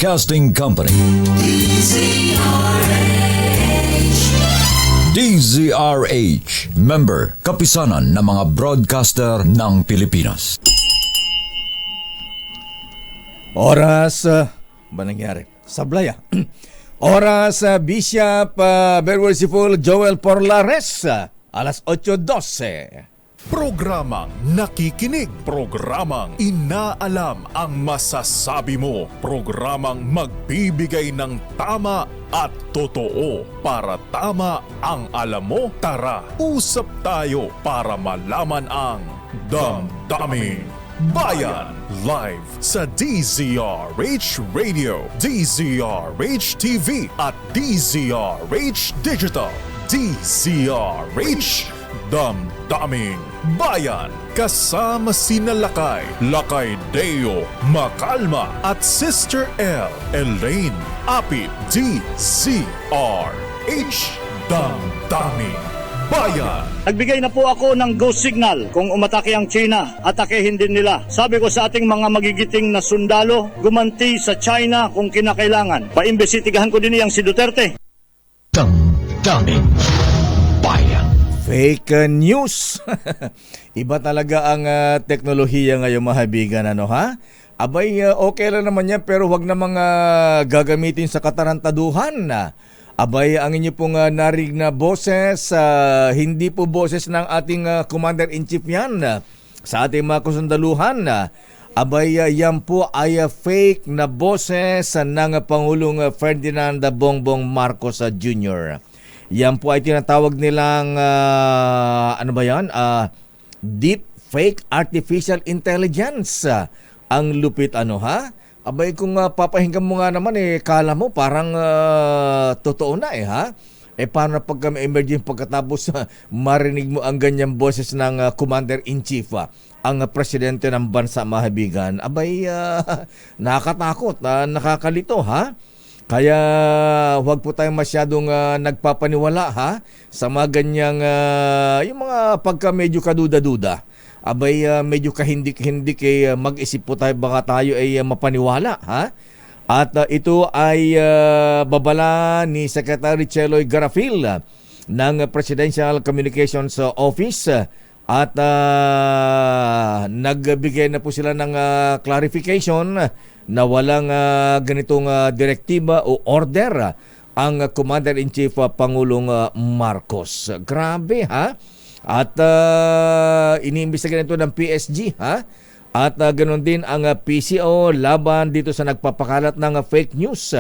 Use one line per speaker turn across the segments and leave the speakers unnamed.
Broadcasting Company. DZRH, member, kapisanan ng mga broadcaster ng Pilipinas.
Oras, ba nangyari? Sablaya. Oras, Bishop Berwelsiful Joel Porlares, alas 8:12.
Programang nakikinig, programang inaalam ang masasabi mo, programang magbibigay ng tama at totoo para tama ang alam mo. Tara, usap tayo para malaman ang Damdaming Bayan. Live sa DZRH Radio, DZRH TV at DZRH Digital. DZRH Damdaming Bayan. Kasama sina Lakay Deo Macalma at Sister L. Elaine Apit. DZRH Damdaming Bayan.
Nagbigay na po ako ng go signal kung umatake ang China, atakehin din nila. Sabi ko sa ating mga magigiting na sundalo, gumanti sa China kung kinakailangan. Paimbesitigahan ko din iyang si Duterte.
Damdaming Bayan.
Fake news. Iba talaga ang teknolohiya ngayon, mga kaibigan, ano ha? Abay, okay lang naman yan, pero wag na mga gagamitin sa katarantaduhan. Abay, ang inyo pong narinig na boses, hindi po boses ng ating Commander-in-Chief yan sa ating mga kasundaluhan. Abay, yan po ay fake na boses ng Pangulong Ferdinand Bongbong Marcos Jr. Yan po ay tinatawag nilang, ano ba yan? Deep fake artificial intelligence. Ang lupit, ano ha? Abay, kung papahinggan mo nga naman, kala mo parang totoo na ha? Paano pagka may emergency pagkatapos marinig mo ang ganyang boses ng Commander-in-Chief, ang presidente ng bansa, mga kaibigan? Abay, nakakatakot, nakakalito ha? Kaya huwag po tayong masyadong nagpapaniwala ha sa mga ganyang yung mga pagka medyo kaduda-duda. Abay, medyo kahindik-hindik mag-isip po tayo, baka tayo ay mapaniwala ha. At ito ay babala ni Secretary Cheloy Garafil ng Presidential Communications Office at nagbigay na po sila ng clarification na walang ganitong direktiba o order ang Commander-in-Chief Pangulong Marcos. Grabe ha? At iniimbestigahan ito ng PSG ha? At ganoon din ang PCO laban dito sa nagpapakalat ng fake news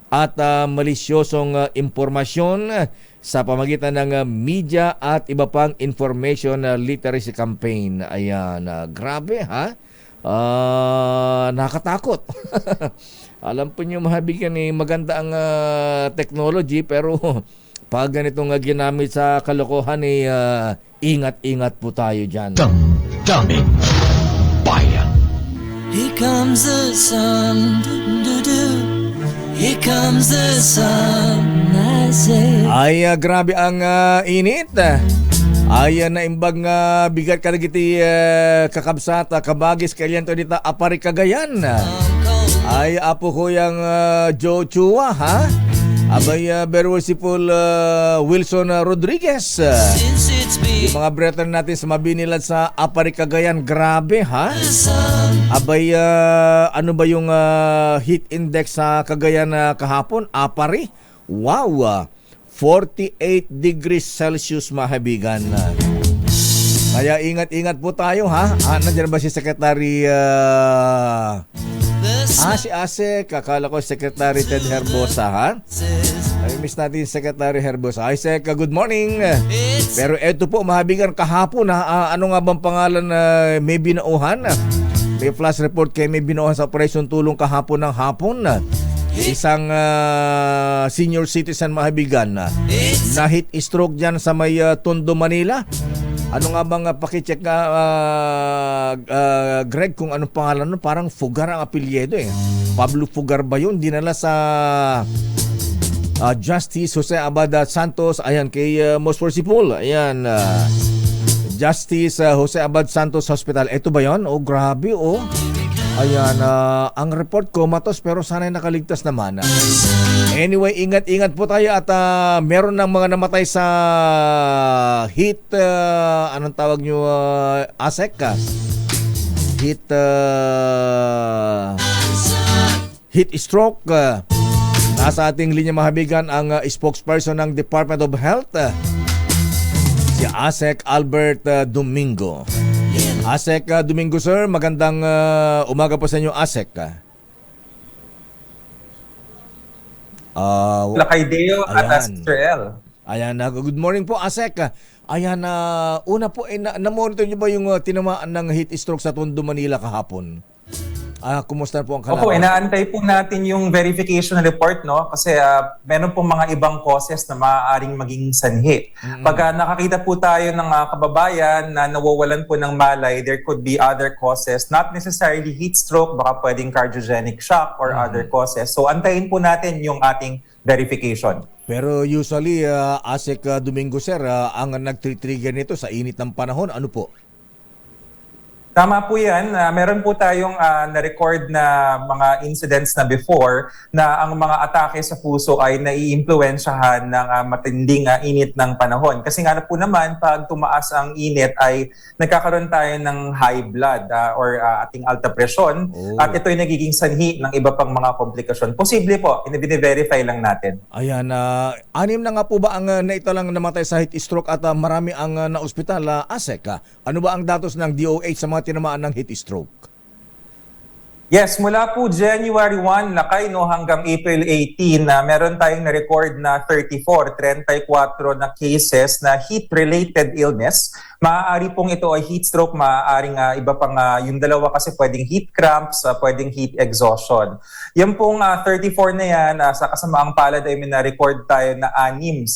at malisyosong impormasyon sa pamagitan ng media at iba pang information literacy campaign. Ayan, grabe ha? Nakakatakot. Alam po niyo, mahabigan maganda ang technology, pero pag ganitong ginamit sa kalokohan, ingat-ingat po tayo dyan.
Damdaming Bayan.
Here comes the sun, here comes the sun, I say.
Ay, grabe ang init. Ay, naimbag bigat kalagiti kakabsat, kabagis, kailan to dito, apari Cagayan. Ay, apo ko yung Joe Chua, ha? Abay, Berwelsiful Wilson Rodriguez. Yung mga brethren natin sa mabinilad sa apari Cagayan, grabe, ha? Abay, ano ba yung heat index sa Cagayan kahapon? Apari? Wow! 48 degrees Celsius, mga kaibigan. Kaya ingat-ingat po tayo ha. Nandiyan ba si Secretary si Asek, kakala ko Secretary Ted Herbosa ha. Ay, miss natin Secretary Herbosa. Ay, Sek, good morning. Pero eto po, mga kaibigan, kahapon ha, ano nga bang pangalan may binauhan? May flash report kay may binauhan sa Operation Tulong kahapon ng hapon. Isang senior citizen, mga kaibigan, na hit stroke dyan sa may Tondo, Manila. Ano nga bang pakicheck Greg, kung anong pangalan nun? Parang Fugar ang apelyido Pablo Fugar ba yun? Dinala sa Justice Jose Abad Santos. Ayan, kay Most Merciful. Ayan, Justice Jose Abad Santos Hospital. Ito ba yun? Oh, grabe, oh. Ayan, ang report comatose pero sana'y nakaligtas naman. Anyway, ingat-ingat po tayo at meron ng mga namatay sa heat, anong tawag nyo, ASEC? Heat stroke. Nasa ating linya mahabigan ang spokesperson ng Department of Health, si ASEC Albert Domingo. ASEC Domingo, sir, magandang umaga po sa inyo, ASEC.
Lakay Deo at
ayan.
Sister L.
Ayan, good morning po, ASEC. Ayan, una po, na-monitor niyo ba yung tinamaan ng heat stroke sa Tondo, Manila kahapon? Kumusta po ang kalagayan?
Opo, inaantay po natin yung verification report, no? Kasi meron pong mga ibang causes na maaaring maging sanhi. Pag nakakita po tayo ng kababayan na nawawalan po ng malay, there could be other causes, not necessarily heat stroke, baka pwedeng cardiogenic shock or other causes. So antayin po natin yung ating verification.
Pero usually, ASEC Domingo, sir, ang nag-trigger nito sa init ng panahon, ano po?
Tama po yan. Meron po tayong na-record na mga incidents na before na ang mga atake sa puso ay nai-impluwensyahan ng matinding init ng panahon. Kasi nga po naman, pag tumaas ang init ay nagkakaroon tayo ng high blood or ating alta presyon. At ito ay nagiging sanhi ng iba pang mga komplikasyon. Posible po, i-verify lang natin.
Ayan, 6 na nga po ba ang naitalang namatay sa heat stroke at marami ang na-ospital, ASEC? Ano ba ang datos ng DOH sa mga tinamaan ng heat stroke?
Yes, mula po January 1, Lakay, no, hanggang April 18, meron tayong na-record na 34 na cases na heat-related illness. Maaari pong ito ay heat stroke, maaaring iba pang yung dalawa kasi pwedeng heat cramps, pwedeng heat exhaustion. Yung pong 34 na yan, sa kasamaang palad ay may na-record tayo na 6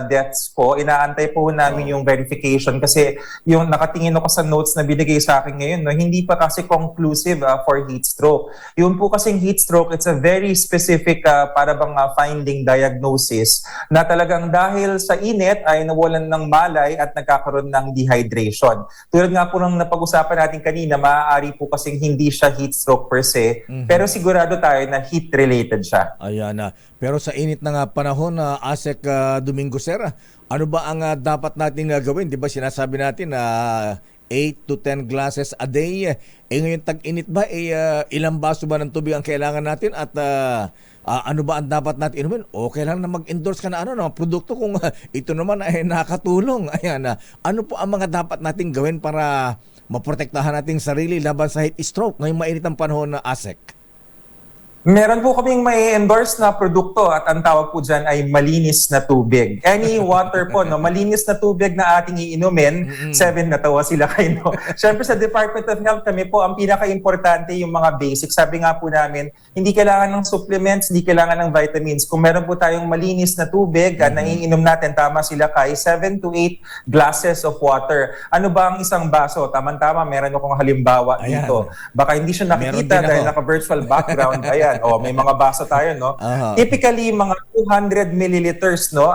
deaths po. Inaantay po namin yung verification kasi yung nakatingin ako sa notes na binigay sa akin ngayon, no, hindi pa kasi conclusive for heat stroke. Yun po kasing heat stroke, it's a very specific para bang finding diagnosis na talagang dahil sa init ay nawalan ng malay at nagkakaroon ng dehydration. Tulad nga po ng napag-usapan natin kanina, maaari po kasing hindi siya heat stroke per se, pero sigurado tayo na heat-related siya.
Ayan na. Pero sa init na nga panahon, ASEC Domingo, sir, ano ba ang dapat nating gawin? Di ba sinasabi natin na 8 to 10 glasses a day. Ngayon tag-init ba, ilang baso ba ng tubig ang kailangan natin at ano ba ang dapat natin inumin? Okay lang na mag-endorse ka na produkto kung ito naman ay nakatulong. Ayan, ano po ang mga dapat nating gawin para maprotektahan nating sarili laban sa heat stroke ngayong mainit ang panahon na, ASEC?
Meron po kaming may endorse na produkto at ang tawag po dyan ay malinis na tubig. Any water po, no, malinis na tubig na ating iinumin, 7 natawa sila kayo. No? Siyempre sa Department of Health kami po, ang pinaka-importante yung mga basics. Sabi nga po namin, hindi kailangan ng supplements, hindi kailangan ng vitamins. Kung meron po tayong malinis na tubig na naiinom natin, tama sila kay 7 to 8 glasses of water. Ano ba ang isang baso? Tama-tama, meron akong halimbawa dito. Baka hindi siya nakikita dahil naka-virtual background. Ayan. May mga baso tayo, no? Typically, mga 200 milliliters, no?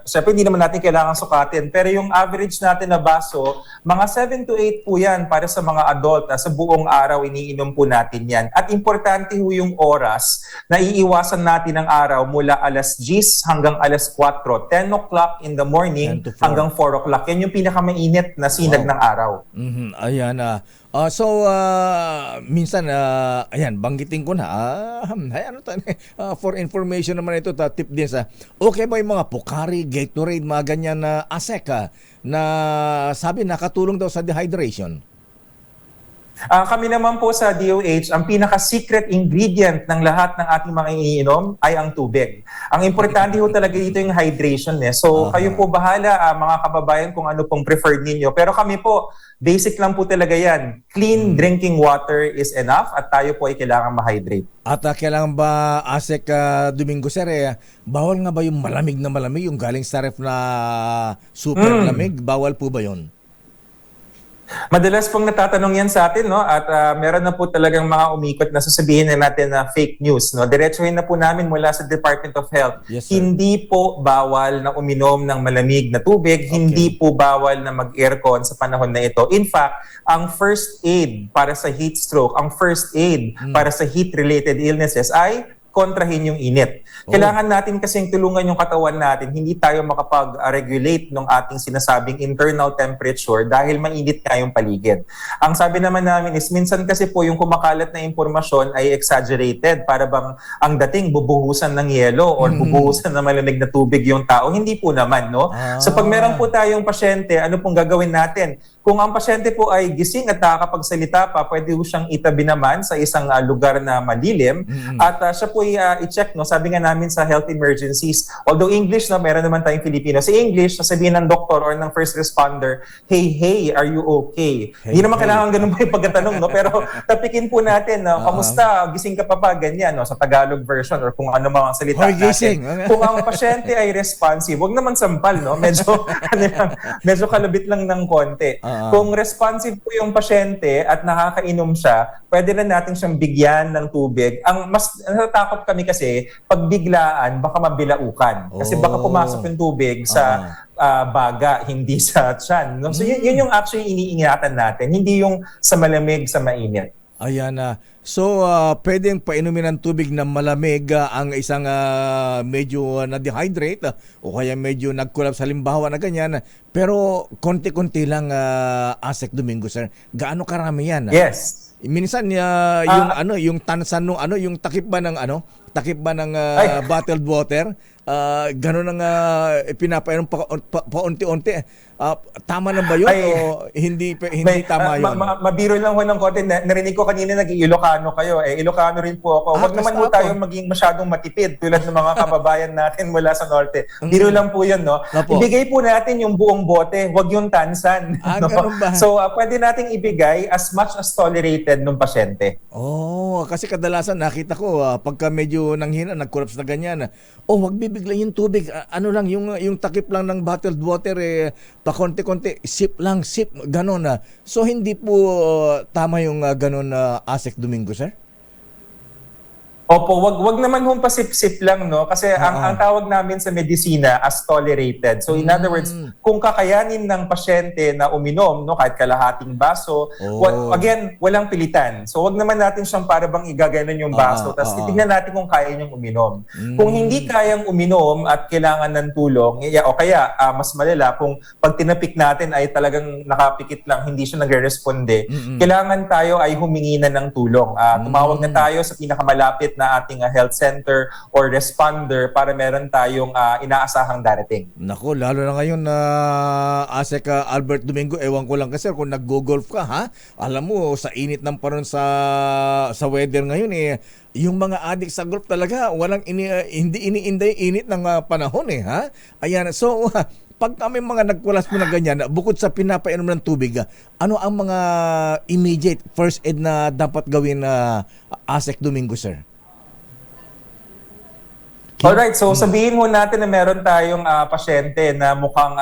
Siyempre, hindi naman natin kailangan sukatin. Pero yung average natin na baso, mga 7 to 8 po yan para sa mga adult. Sa buong araw, iniinom po natin yan. At importante po yung oras na iiwasan natin ang araw mula alas 10 hanggang alas 4. 10 o'clock in the morning hanggang 4 o'clock. Yan yung pinakamainit na sinag ng araw.
Ayan na. Minsan, ayan, banggitin ko na. For information naman ito, tip din sa, okay ba yung mga Pocari, Gatorade, mga ganyan na ASEC na sabi nakatulong daw sa dehydration?
Kami naman po sa DOH, ang pinaka-secret ingredient ng lahat ng ating mga iniinom ay ang tubig. Ang importante po talaga dito yung hydration. So kayo po bahala mga kababayan kung ano pong preferred ninyo. Pero kami po, basic lang po talaga yan. Clean drinking water is enough at tayo po ay kailangan ma-hydrate.
At kailangan ba, ASEC Domingo, sir, bawal nga ba yung malamig na malamig, yung galing sa ref na super lamig? Bawal po ba yun?
Madalas pong natatanong yan sa atin, no? At meron na po talagang mga umikot na sasabihin na natin na fake news, no? Diretsuhin na po namin mula sa Department of Health.
Yes, sir.
Hindi po bawal na uminom ng malamig na tubig, hindi po bawal na mag-aircon sa panahon na ito. In fact, ang first aid para sa heat stroke, ang first aid para sa heat-related illnesses ay kontrahin yung init. Kailangan natin kasing tulungan yung katawan natin. Hindi tayo makapag-regulate ng ating sinasabing internal temperature dahil mainit nga yung paligid. Ang sabi naman namin is minsan kasi po yung kumakalat na impormasyon ay exaggerated. Para bang ang dating bubuhusan ng yelo or bubuhusan ng malamig na tubig yung tao. Hindi po naman, no? So pag meron po tayong pasyente, ano pong gagawin natin? Kung ang pasyente po ay gising at nakakapagsalita pa, pwede po siyang itabi naman sa isang lugar na malilim at siya po i-check, no? Sabi nga namin sa health emergencies, although English, no, meron naman tayong Filipino. Sa English, sasabihin ng doktor or ng first responder, hey, are you okay? Hindi naman kailangan ganun pa yung pagkatanong, no? Pero tapikin po natin, no? Kamusta? Gising ka pa ba? Ganyan, no? Sa Tagalog version or kung ano mga salita
Hoy, gising.
natin. Kung ang pasyente ay responsive, wag naman sampal, no? Medyo kalabit lang ng konti. Kung responsive po yung pasyente at nakakainom siya, pwede na natin siyang bigyan ng tubig. Ang mas natatakot kami kasi, pag biglaan, baka mabilaukan. Kasi baka pumasok yung tubig sa baga, hindi sa tiyan. No? So yun yung actually iniingatan natin, hindi yung sa malamig, sa mainit.
Ayan na. So, pwedeng painumin ng tubig na malamig ang isang medyo na-dehydrate o kaya medyo nag-collapse halimbawa na ganyan. Pero konti-konti lang, Asek Domingo, sir. Gaano karami yan?
Yes.
Minsan yung tansan nung yung takip ba ng bottled water, ganun ang pinapainom paunti-unti. Tama na ba yun o hindi tama yun?
Mabiro lang ho ng konti. Narinig ko kanina nag-Ilocano kayo. Ilocano rin po ako. Huwag naman po tayong maging masyadong matipid tulad ng mga kababayan natin mula sa norte. Biro lang po yun, no?
Opo.
Ibigay po natin yung buong bote, huwag yung tansan. No?
Ganun ba?
So, pwede nating ibigay as much as tolerated ng pasyente.
Kasi kadalasan nakita ko pagka medyo nanghina, nag-collapse na ganyan. Wag bibigla yung tubig. Ano lang, yung takip lang ng bottled water, pakonti-konti, sip, gano'n na. So, hindi po tama yung gano'n na Asek Domingo, sir?
Opo, wag naman hong pasip-sip lang, no? Kasi ang tawag namin sa medisina as tolerated. So in other words, kung kakayanin ng pasyente na uminom, no, kahit kalahating baso, again, walang pilitan. So wag naman natin siyang para bang igaganon yung baso, tapos titignan natin kung kaya niyang uminom. Kung hindi kayang uminom at kailangan ng tulong, o kaya mas malala, kung pag tinapik natin ay talagang nakapikit lang, hindi siya nagre-responde, kailangan tayo ay humingi na ng tulong. Tumawag na tayo sa pinakamalapit na ating health center or responder para meron tayong inaasahang darating.
Nako, lalo na ngayon na Asek Albert Domingo, ewan ko lang kasi kung nag-go-golf ka, ha? Alam mo, sa init ng paron sa weather ngayon, yung mga adik sa golf talaga, hindi iniinday init ng panahon, ha? Ayan, so pag kami mga nagkulas mo na ganyan, bukod sa pinapainom ng tubig, ano ang mga immediate first aid na dapat gawin Asek Domingo, sir?
Alright, so sabihin mo natin na meron tayong pasyente na mukhang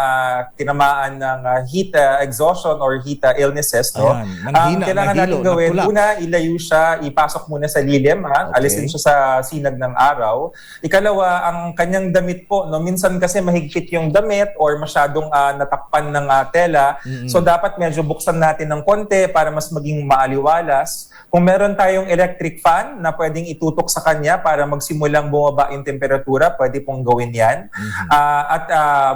tinamaan ng heat exhaustion or heat illnesses, no?
Ayan,
kailangan natin gawin, una, ilayo siya, ipasok muna sa lilim, alisin siya sa sinag ng araw. Ikalawa, ang kanyang damit po, no? Minsan kasi mahigpit yung damit or masyadong natakpan ng tela, so dapat medyo buksan natin ng konti para mas maging maaliwalas. Kung meron tayong electric fan na pwedeng itutok sa kanya para magsimulang bumaba yung temperatura, pwede pong gawin yan.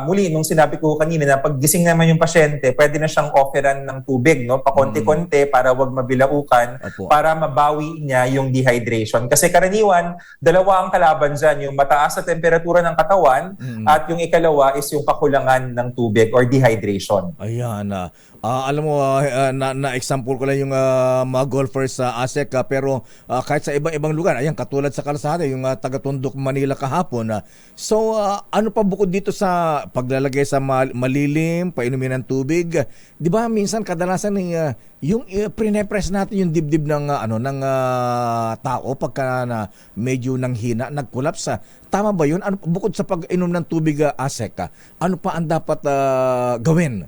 Muli, nung sinabi ko kanina na pag gising naman yung pasyente, pwede na siyang offeran ng tubig, no? Pakonti-konti para wag mabilaukan, para mabawi niya yung dehydration. Kasi karaniwan, dalawa ang kalaban dyan, yung mataas sa temperatura ng katawan at yung ikalawa is yung kakulangan ng tubig or dehydration.
Ayan, alam mo, na-example ko lang yung mga golfers sa Asek, pero kahit sa ibang lugar, ayan, katulad sa kalsada, yung taga-Tundok, Manila kahapon. So, ano pa bukod dito sa paglalagay sa malilim, painumin ng tubig, di ba minsan kadalasan yung pre-press natin yung dibdib ng tao pagka medyo nanghina, nag-collapse. Tama ba yun? Ano, bukod sa pag-inom ng tubig, Asek, ano pa ang dapat gawin?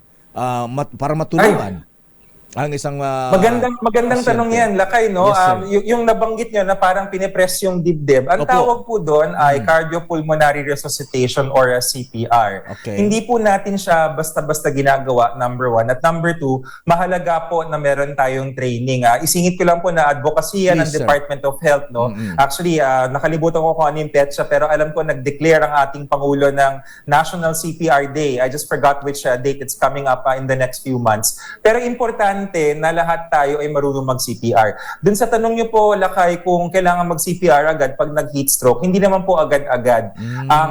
Para matulungan? Ang isang
Magandang tanong
pasyente.
yan, Lakay, no?
Yes, sir.
Yung nabanggit nyo na parang pinipress yung dibdib, ang
Opo.
tawag po doon ay cardiopulmonary resuscitation or CPR.
Okay.
Hindi po natin siya basta-basta ginagawa, number one. At number two, mahalaga po na meron tayong training. Isingit ko lang po na advocacy yan ng
Please, sir.
Department of Health, no? Actually, nakalimutan ko kung ano yung petsa, pero alam ko nag-declare ang ating Pangulo ng National CPR Day. I just forgot which date it's coming up in the next few months. Pero importante na lahat tayo ay marunong mag-CPR. Dun sa tanong niyo po, Lakay, kung kailangan mag-CPR agad pag nag-heat stroke, hindi naman po agad-agad.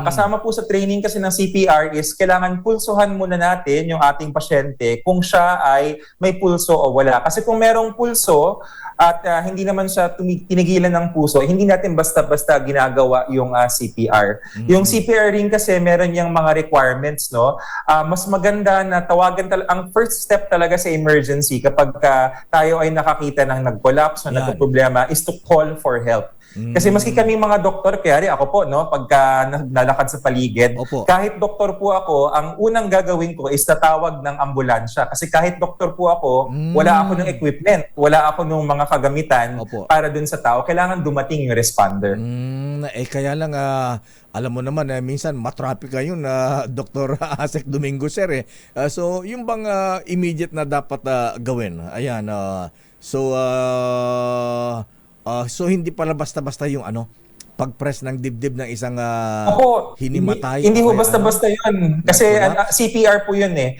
Kasama po sa training kasi ng CPR is kailangan pulsuhan muna natin yung ating pasyente kung siya ay may pulso o wala. Kasi kung merong pulso at hindi naman siya tinigilan ng puso, hindi natin basta-basta ginagawa yung CPR. Yung CPR rin kasi meron yung mga requirements, no? Mas maganda na tawagan ang first step talaga sa emergency kapag tayo ay nakakita ng nag-collapse o
Yan.
nagpo-problema is to call for help. Kasi maski kaming mga doktor, kaya ako po, no, pagka nalakad sa paligid,
Opo.
kahit doktor po ako, ang unang gagawin ko is tatawag ng ambulansya. Kasi kahit doktor po ako, wala ako ng equipment, wala ako ng mga kagamitan
Opo.
para dun sa tao. Kailangan dumating yung responder.
Kaya lang, alam mo naman, minsan matraffic ngayon, Dr. Asek Domingo, sir. So, yung bang immediate na dapat gawin? Ayan. So hindi pala basta-basta yung pag-press ng dibdib ng isang
Ako,
hinimatay.
hindi
o
ho
kaya
basta-basta yun. Kasi
Nag-collapse?
CPR po yun eh.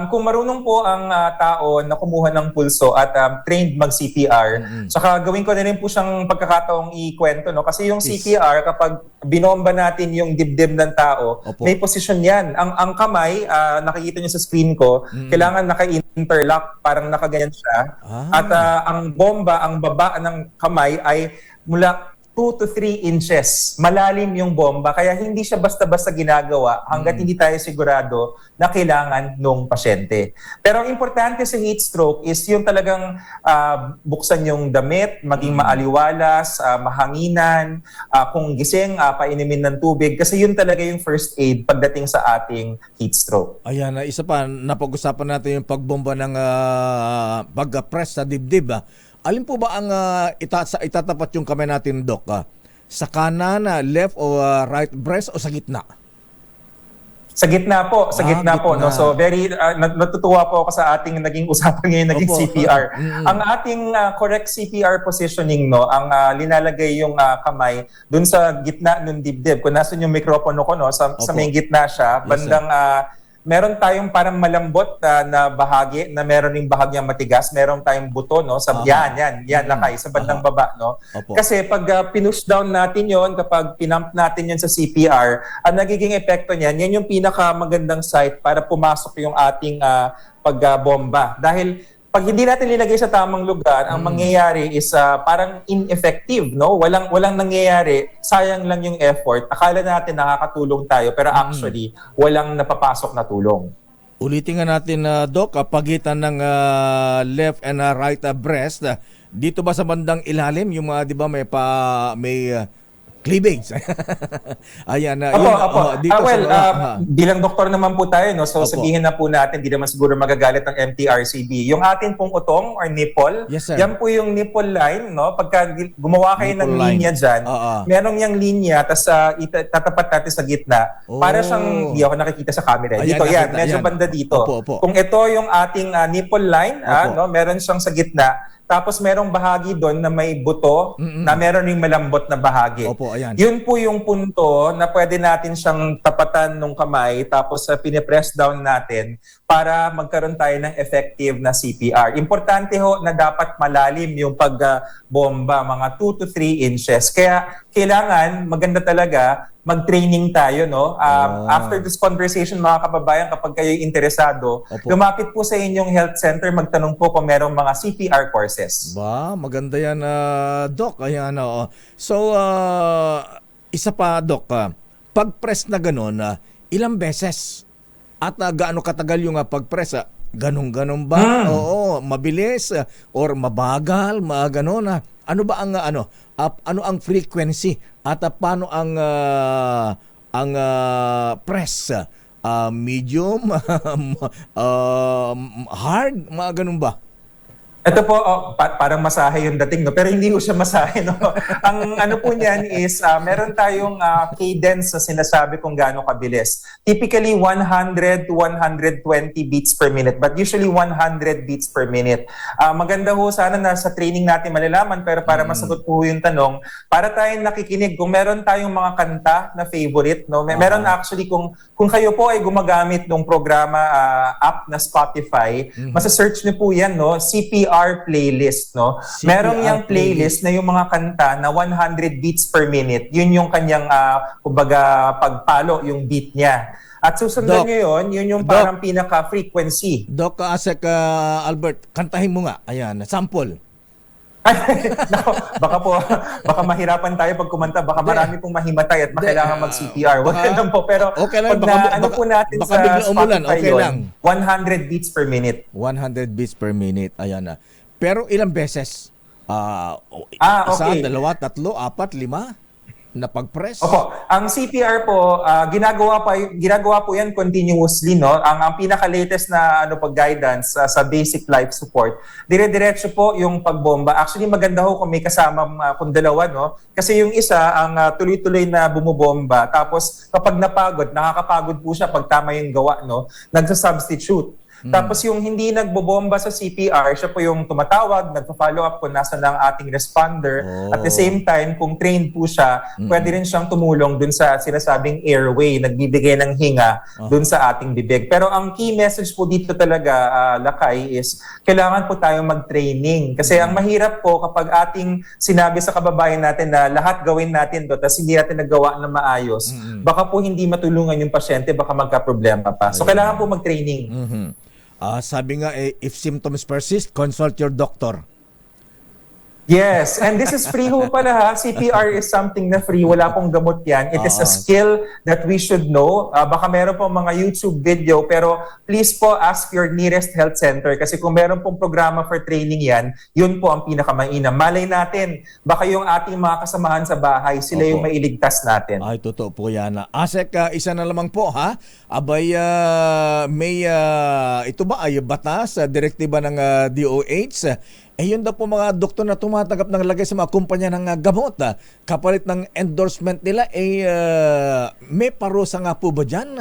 Kung marunong po ang tao na kumuha ng pulso at trained mag-CPR, saka gawin ko na rin po siyang pagkakataong ikwento. No? Kasi yung
Yes.
CPR, kapag binomba natin yung dibdib ng tao,
Opo.
may posisyon yan. Ang kamay, nakikita niyo sa screen ko, kailangan naka-interlock, parang nakaganyan siya. At ang bomba, ang baba ng kamay ay mula 2 to 3 inches. Malalim yung bomba, kaya hindi siya basta-basta ginagawa hanggat hindi tayo sigurado na kailangan nung pasyente. Pero ang importante sa heat stroke is yung talagang buksan yung damit, maging maaliwalas, mahanginan, kung gising, painumin ng tubig. Kasi yun talaga yung first aid pagdating sa ating heat stroke.
Ayan, isa pa, napag-usapan natin yung pagbomba ng pag-press sa dibdib. Alin po ba ang itatapat yung kamay natin, Doc? Sa kanan, left o right breast o sa gitna?
Sa gitna po,
Gitna.
no. So very natutuwa po ako sa ating naging usapan ngayon, naging
Opo.
CPR. Ang ating correct CPR positioning, no, ang linalagay yung kamay dun sa gitna ng dibdib. Kung nasan yung mikropono ko, no, sa
Opo.
may gitna siya,
Yes,
bandang meron tayong parang malambot na bahagi na meron ring bahagyang matigas, meron tayong buto, no, sa yan Lakay, sa bandang baba, no.
Opo.
Kasi pag pinush down natin yon, kapag pinump natin yon sa CPR, ang nagiging epekto niyan, yan yung pinakamagandang site para pumasok yung ating pagbomba. Dahil pag hindi natin nilagay sa tamang lugar, ang mangyayari is parang ineffective, no? Walang nangyayari, sayang lang yung effort. Akala natin nakakatulong tayo, pero actually walang napapasok na tulong.
Ulitin nga natin, Doc, pagitan ng left and right breast. Dito ba sa bandang ilalim, yung mga, di ba, may cleavage? Ayan.
Opo.
Dito
Bilang doktor naman po tayo, no? So
Opo.
sabihin na po natin, di naman siguro magagalit ng MTRCB. Yung atin pong utong or nipple,
Yes, sir.
yan po yung nipple line, no? Pagka gumawa kayo ng
Nipple line.
linya dyan, merong yung linya, tapos tatapat natin sa gitna.
Oh.
Para siyang, hindi ako nakikita sa camera.
Ayan,
Dito, yan.
nakita,
Medyo
yan.
banda dito.
Opo.
Kung ito yung ating nipple line,
Opo.
no? Meron siyang sa gitna. Tapos merong bahagi doon na may buto, na meron ring malambot na bahagi.
Opo, ayan.
Yun po yung punto na pwede natin siyang tapatan ng kamay, tapos pinipress down natin para magkaroon tayo ng effective na CPR. Importante ho na dapat malalim yung pagbomba, mga 2 to 3 inches. Kaya kailangan, maganda talaga, mag-training tayo, no? After this conversation, mga kababayan, kapag kayo'y interesado,
Opo.
lumapit po sa inyong health center, magtanong po kung merong mga CPR courses.
Ba, maganda yan, Doc. Ayan, So, isa pa, Doc, pag-press na gano'n, ilang beses? At gaano katagal yung pag-press? Ganun ba? Oo, mabilis or mabagal, mga gano'n. Ano ba ang ano ang frequency at paano ang press? Medium, hard, mga ganun ba?
Ito po, parang masahe yung dating, no? Pero hindi ko siya masahe, no? Ang ano po niyan is, meron tayong cadence na sinasabi kung gaano kabilis. Typically, 100 to 120 beats per minute, but usually 100 beats per minute. Maganda ho sana na sa training natin malalaman, pero para masagot po yung tanong, para tayong nakikinig, kung meron tayong mga kanta na favorite, no? Meron actually, kung kayo po ay gumagamit ng programa, app na Spotify, masa-search niyo po yan, no? CPR playlist, no? Meron yung playlist na yung mga kanta na 100 beats per minute. Yun yung kanyang, kumbaga, pagpalo, yung beat niya. At susundan
Doc,
nyo yun yung
Doc,
parang pinaka-frequency.
Doc Asek Albert, kantahin mo nga. Ayan, sample.
Nako, baka mahirapan tayo pag kumanta, baka marami pong mahimatay at makailangan mag-CPR. Wag lang po, pero
okay lang,
pag ano po natin
baka
sa
bigla umulan,
Spotify
okay
yun,
lang.
100 beats per minute.
100 beats per minute. Ayan na. Pero ilang beses? Isa,
okay.
dalawa, tatlo, apat, lima na pag-press?
Opo, ang CPR po, ginagawa po yan continuously, no? Ang pinaka-latest na guidance sa basic life support, dire-diretso po yung pagbomba. Actually, maganda ho kung may kasama kung dalawa, no? Kasi yung isa, ang tuloy-tuloy na bumubomba, tapos kapag napagod, nakakapagod po siya pag tama yung gawa, no? Nagsa-substitute. Tapos yung hindi nagbobomba sa CPR, siya po yung tumatawag, nagpa-follow up kung nasa ng ating responder. At the same time, kung trained po siya, pwede rin siyang tumulong dun sa sinasabing airway, nagbibigay ng hinga dun sa ating bibig. Pero ang key message po dito talaga, Lakay, is kailangan po tayong mag-training. Kasi ang mahirap po kapag ating sinabi sa kababayan natin na lahat gawin natin doon, tapos hindi natin nagawa na maayos, baka po hindi matulungan yung pasyente, baka magka-problema pa. So kailangan po mag-training.
Sabi nga, if symptoms persist, consult your doctor.
Yes, and this is free ho pala ha. CPR is something na free. Wala pong gamot yan. It is a skill that we should know. Baka meron pong mga YouTube video, pero please po ask your nearest health center kasi kung meron pong programa for training yan, yun po ang pinakamainam. Malay natin, baka yung ating mga kasamahan sa bahay, sila yung mailigtas natin.
Ay, totoo po yan. Asek, isa na lamang po ha. Abay, may, ito ba ay batas, direktiba ng DOH? Yun daw po mga doktor na tumatanggap ng lagay sa mga kumpanya ng gamot. Kapalit ng endorsement nila, may parusa nga po ba dyan,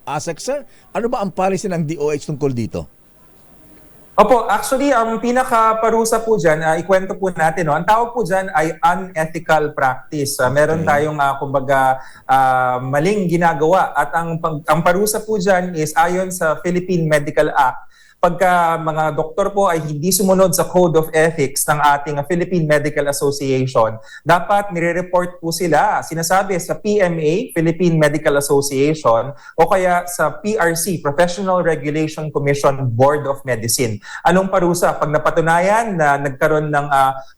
Asek sir? Ano ba ang policy ng DOH tungkol dito?
Opo, actually, ang pinaka-parusa po dyan, ikwento po natin, no? Ang tawag po dyan ay unethical practice. Meron tayong, maling ginagawa. At ang parusa po dyan is ayon sa Philippine Medical Act, pagka mga doktor po ay hindi sumunod sa Code of Ethics ng ating Philippine Medical Association, dapat nire-report po sila, sinasabi sa PMA, Philippine Medical Association, o kaya sa PRC, Professional Regulation Commission Board of Medicine. Anong parusa? Pag napatunayan na nagkaroon ng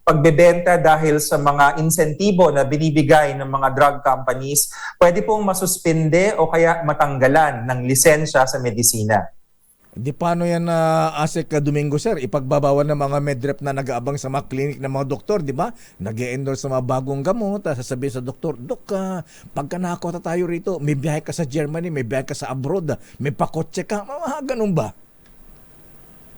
pagbebenta dahil sa mga insentibo na binibigay ng mga drug companies, pwede pong masuspende o kaya matanggalan ng lisensya sa medisina.
Di paano yan, Asek Domingo sir, ipagbabawal ng mga medrep na nag-aabang sa mga clinic ng mga doktor, di ba? Nag-e-endorse sa mga bagong gamot, sasabihin sa doktor, Dok, pagka nakakota tayo rito, may biyahe ka sa Germany, may biyahe ka sa abroad, may pakotse ka, ganun ba?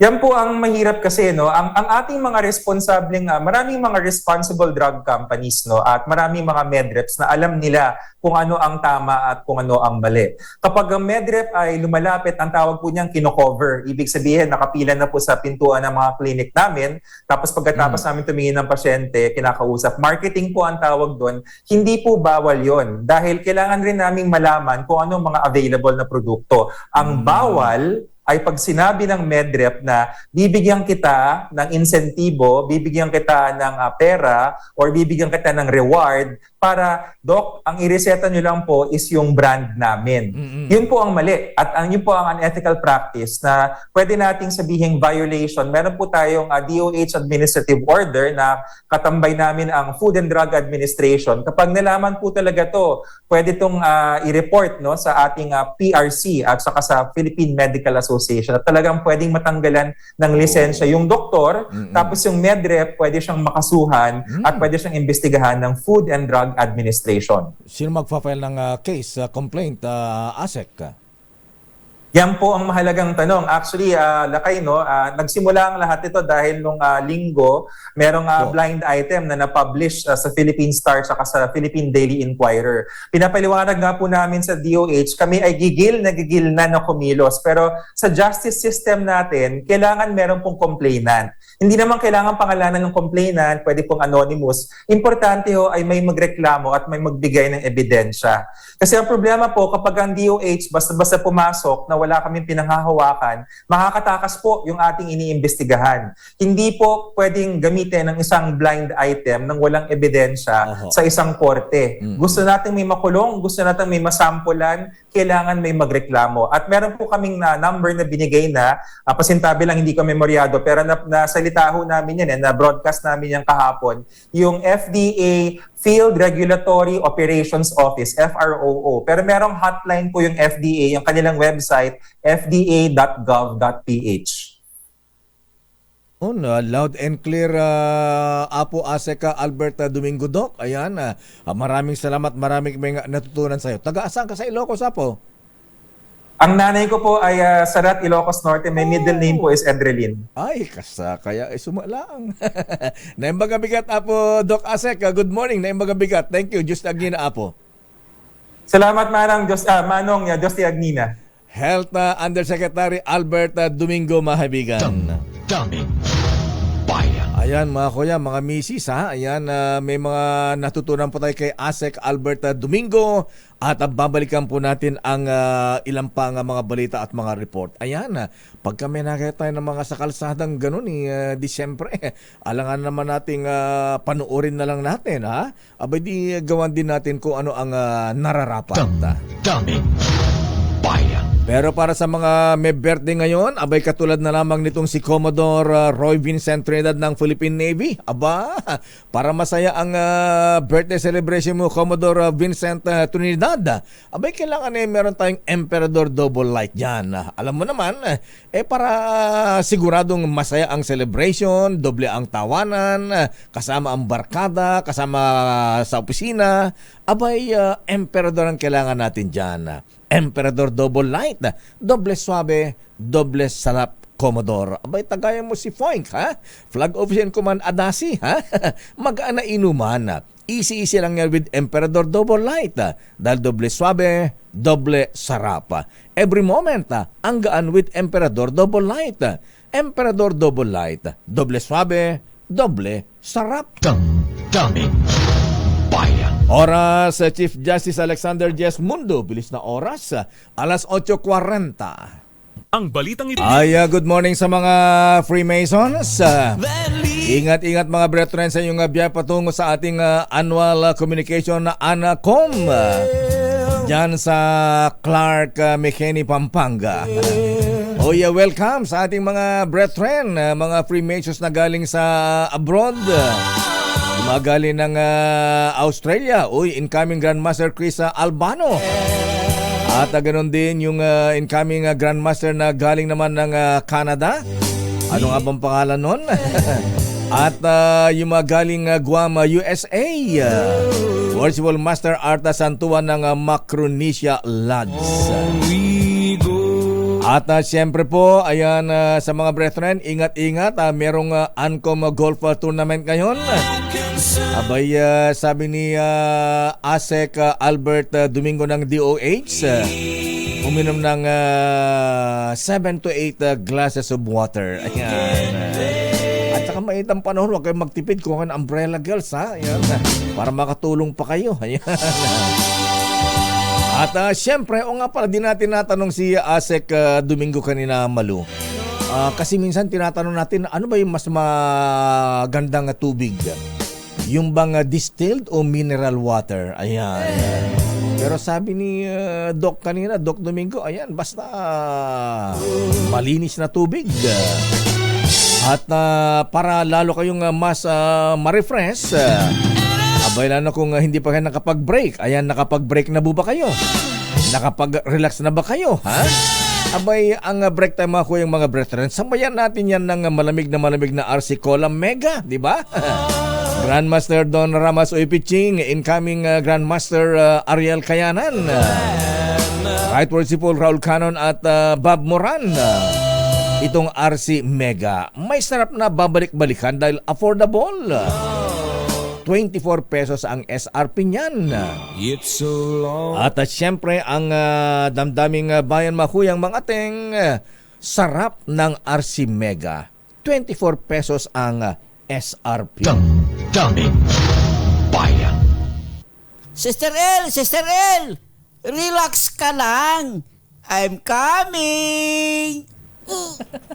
Yan po ang mahirap kasi, no? Ang ating mga responsableng, maraming mga responsible drug companies, no? At maraming mga medreps na alam nila kung ano ang tama at kung ano ang mali. Kapag ang medrep ay lumalapit, ang tawag po niyang kino-cover. Ibig sabihin, nakapila na po sa pintuan ng mga clinic namin. Tapos pagkatapos namin tumingin ng pasyente, kinakausap. Marketing po ang tawag doon. Hindi po bawal yon dahil kailangan rin naming malaman kung ano mga available na produkto. Ang bawal ay pag sinabi ng medrep na bibigyan kita ng insentibo, bibigyan kita ng pera, or bibigyan kita ng reward para, Dok, ang ireseta nyo lang po is yung brand namin. Yun po ang mali. At yun po ang unethical practice na pwede nating sabihing violation. Meron po tayong DOH administrative order na katambay namin ang Food and Drug Administration. Kapag nalaman po talaga to, pwede itong i-report, no, sa ating PRC at saka sa Philippine Medical Association. At talagang pwedeng matanggalan ng lisensya yung doktor, tapos yung medrep pwede siyang makasuhan at pwede siyang imbestigahan ng Food and Drug Administration.
Sino magpa-file ng case, complaint, Asek?
Yan po ang mahalagang tanong. Actually, Lakay, no, nagsimula ang lahat ito dahil nung linggo, merong blind item na na-publish sa Philippine Star at sa Philippine Daily Inquirer. Pinapaliwanag nga po namin sa DOH, kami ay gigil na kumilos. Pero sa justice system natin, kailangan meron pong complainant. Hindi naman kailangan pangalanan ng complainant, pwede pong anonymous. Importante ho ay may magreklamo at may magbigay ng ebidensya. Kasi ang problema po, kapag ang DOH basta-basta pumasok na wala kaming pinanghahawakan, makakatakas po yung ating iniimbestigahan. Hindi po pwedeng gamitin ng isang blind item nang walang ebidensya sa isang korte. Gusto natin may makulong, gusto natin may masampulan, kailangan may magreklamo. At meron po kaming number na binigay na, pasintabi lang hindi ko memoryado, pero nasalita ho namin yan, na-broadcast namin yan kahapon, yung FDA Field Regulatory Operations Office, FROO. Pero merong hotline po yung FDA, yung kanilang website, fda.gov.ph.
Loud and clear, Apo Aseka Albert Domingo Doc. Ayan, maraming salamat, maraming may natutunan sa'yo. Taga-asaan ka sa Ilocos, Apo?
Ang nanay ko po ay Sarat, Ilocos Norte. May middle name po is Edrelin.
Ay, kaya sumalaang. Naimbaga bigat, Apo Doc Asek. Good morning, naimbaga bigat. Thank you, Just Agnina, Apo.
Salamat, Manong Josti Agnina.
Health Undersecretary Albert Domingo, mahabigan.
Damdamin Bayan.
Ayan mga kuya, mga misis ha. Ayan, may mga natutunan po tayo kay Asek Albert Domingo at babalikan po natin ang ilang pa mga balita at mga report. Ayan, pagka may nakita tayo ng mga sa kalsadang ganun di siyempre, alangan naman nating panuorin na lang natin ha. Abay di gawan din natin kung ano ang nararapat.
Damdamin Bayan.
Pero para sa mga may birthday ngayon, abay katulad na lamang nitong si Commodore Roy Vincent Trinidad ng Philippine Navy. Aba, para masaya ang birthday celebration mo, Commodore Vincent Trinidad. Abay kailangan meron tayong Emperador Double Light dyan. Alam mo naman, para siguradong masaya ang celebration, doble ang tawanan, kasama ang barkada, kasama sa opisina. Abay, Emperador ang kailangan natin dyan. Emperador Double Light, doble suabe, doble sarap, Commodore. Abay, tagayan mo si Foink, ha? Flag Officer in Command Adasi, ha? Magaan na inuman. Easy lang yan with Emperador Double Light. Dahil doble suabe, doble sarap. Every moment, ang gaan with Emperador Double Light. Emperador Double Light, doble suabe, doble sarap.
Damdamin Bayan.
Oras, Chief Justice Alexander Jes Mundo. Bilis na oras, alas 8:40.
Ang balitang ito.
Good morning sa mga Freemasons. Ingat-ingat mga brethren sa inyong biyahe patungo sa ating annual communication na ANACOM dyan sa Clark, McKinney, Pampanga. Welcome sa ating mga brethren, mga Freemasons na galing sa abroad. Magaling ng Australia. Incoming Grandmaster Chris Albano. At ganoon din yung incoming Grandmaster na galing naman ng Canada. Ano nga bang pangalan nun? At yung mga galing Guam, USA. Worshipful Master Arta Santuan ng Micronesia Lads. At siyempre po, ayan sa mga brethren, ingat-ingat. Merong Ancom Golf Tournament ngayon. Abay, sabi ni Asek Albert Domingo ng DOH, uminom ng 7 to 8 glasses of water. Ayan. At saka maitang panahon, huwag kayong magtipid. Kuha ng umbrella, girls, ha? Ayan. Para makatulong pa kayo. Ayan. At siyempre, nga pala, di natin natanong si Asek Domingo kanina, Malu. Kasi minsan tinatanong natin, ano ba yung mas magandang tubig? Yung bang distilled o mineral water? Ayan. Pero sabi ni Doc kanina, Doc Domingo, ayan, basta malinis na tubig. At para lalo kayong mas ma-refresh, abay lalo kung hindi pa kayo nakapag-break. Ayan, nakapag-break na ba kayo? Nakapag-relax na ba kayo? Ha? Abay, ang break time mga kuyang mga brethren, sabayan natin yan ng malamig na RC Cola Mega, di ba? Grandmaster Don Ramas Uy Piching, incoming Grandmaster Ariel Kayanan. Right word si Paul Raul Canon at Bob Moran. Itong RC Mega. May sarap na babalik-balikan dahil affordable. 24 pesos ang SRP niyan.
It's so long.
At syempre ang damdaming bayan mahuyang mga ting sarap ng RC Mega. 24 pesos ang SRP.
Damdamin Bayan.
Sister L, relax ka lang. I'm coming.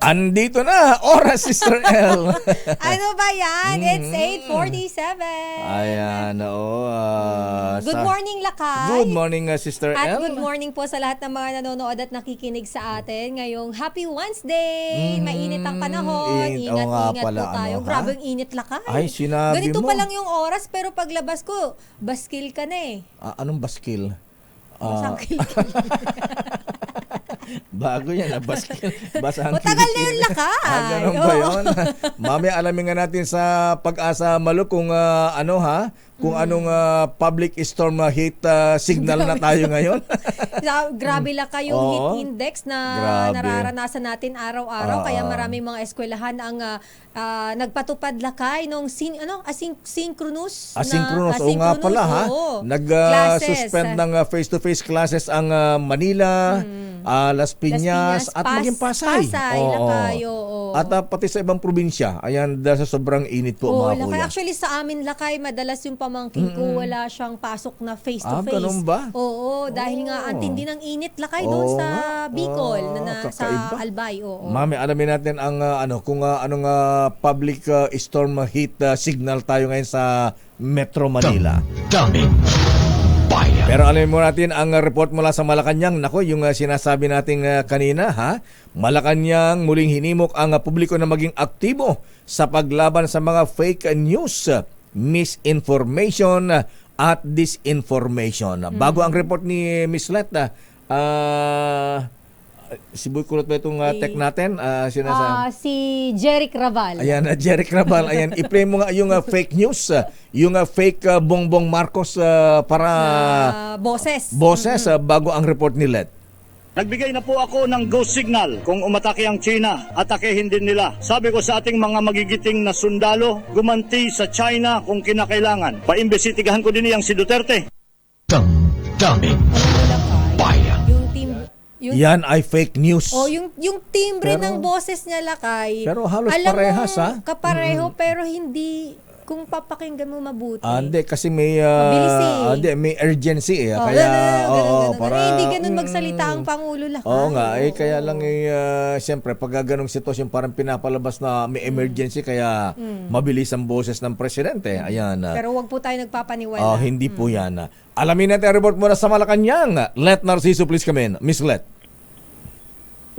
Andito na, oras Sister L.
Ano ba yan? It's 8:47.
Ayan, oo.
Good morning, Lakay.
Good morning, Sister
At
L.
good morning po sa lahat ng mga nanonood at nakikinig sa atin ngayong Happy Wednesday. Mainit ang panahon.
Oo nga
Ingat
pala,
po tayo.
ano, ha?
Grabe ang init, Lakay.
Ay, sinabi
Ganito
mo.
pa lang yung oras pero paglabas ko, baskil ka na eh.
Anong baskil?
Basang kilikili.
Bago yan, baskil. Basang
Matagal na yung Lakay.
Ganun ba yun? Mamaya alamin nga natin sa Pag-asa Malu kung kung anong public storm heat signal na tayo ngayon.
Grabe Lakay yung
Oo.
heat index na
Grabe.
nararanasan natin araw-araw. Kaya maraming mga eskwelahan ang nagpatupad Lakay nung asynchronous.
Asynchronous, oo nga pala ha.
oo.
Nag-suspend
Classes.
ng face-to-face classes ang Manila, Las Piñas, at maging Pasay. Oo.
Lakay, oo.
At pati sa ibang probinsya. Ayan, dahil sa sobrang init po
Oo,
mga
Lakay.
kuya.
Actually, sa amin, Lakay, madalas yung pamangkin ko, wala siyang pasok na face-to-face.
ganun ba?
Oo, dahil nga ang tindi ng init, Lakay,
Oo
doon sa
nga.
Bicol, sa
kakaiba.
Albay. Oo.
Mami, alamin natin ang kung anong public storm heat signal tayo ngayon sa Metro Manila.
Damdamin Bayan.
Pero alamin mo natin ang report mula sa Malacanang. Nako, yung sinasabi nating kanina, ha? Malacanang muling hinimok ang publiko na maging aktibo sa paglaban sa mga fake news, misinformation at disinformation. Bago ang report ni Miss Let, si Boy Kulot ba itong tech natin?
Si Jeric Raval.
Ayan, Jeric Raval. Ayan, i-play mo nga yung fake news, yung fake Bongbong Marcos para
Boses.
bago ang report ni Let.
Nagbigay na po ako ng go signal kung umatake ang China, atakehin din nila. Sabi ko sa ating mga magigiting na sundalo, gumanti sa China kung kinakailangan. Paimbesitigahan ko din niyang si Duterte.
Damdamin Bayan.
Yung team...
Yan ay fake news.
yung timbre
Pero-
ng boses niya, Lakay.
Pero halos
alam
parehas,
mong
ha?
kapareho, pero hindi, kung papakinggan mo mabuti.
Hindi kasi may
Mabilis eh.
may urgency eh.
Oh,
Kaya
ganun.
para
hindi ganun magsalita ang Pangulo, Lakay.
Oo nga, kaya lang siyempre pag ganung sitwasyon parang pinapalabas na may emergency kaya mabilis ang boses ng presidente. Ayan.
Pero wag po tayo nagpapaniwala.
Hindi po yan. Alamin natin ang report muna sa Malacanang. Let Narciso, please come in. Miss Let.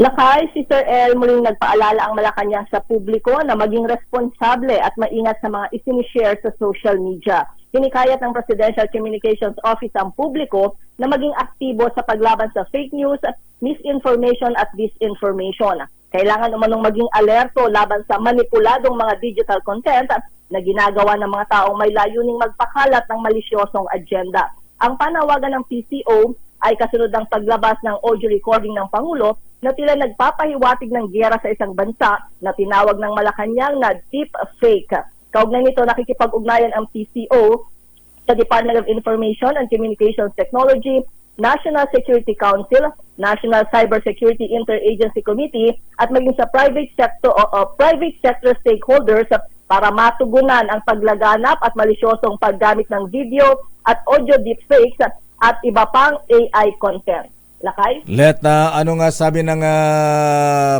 Lakay, Sister El, muling nagpaalala ang Malacanang sa publiko na maging responsable at maingat sa mga isinishare sa social media. Hinikayat ng Presidential Communications Office ang publiko na maging aktibo sa paglaban sa fake news, misinformation at disinformation. Kailangan umanong maging alerto laban sa manipuladong mga digital content na ginagawa ng mga taong may layuning magpakalat ng malisyosong agenda. Ang panawagan ng PCO ay kasunod ng paglabas ng audio recording ng Pangulo na tila nagpapahiwatig ng giyera sa isang bansa na tinawag ng Malacanang na deep fake. Kaugnay nito, nakikipag-ugnayan ang PCO sa Department of Information and Communications Technology, National Security Council, National Cybersecurity Interagency Committee at maging sa private sector stakeholders para matugunan ang paglaganap at malisyosong paggamit ng video at audio deepfakes at iba pang AI content. Lakay?
Let, ano nga sabi ng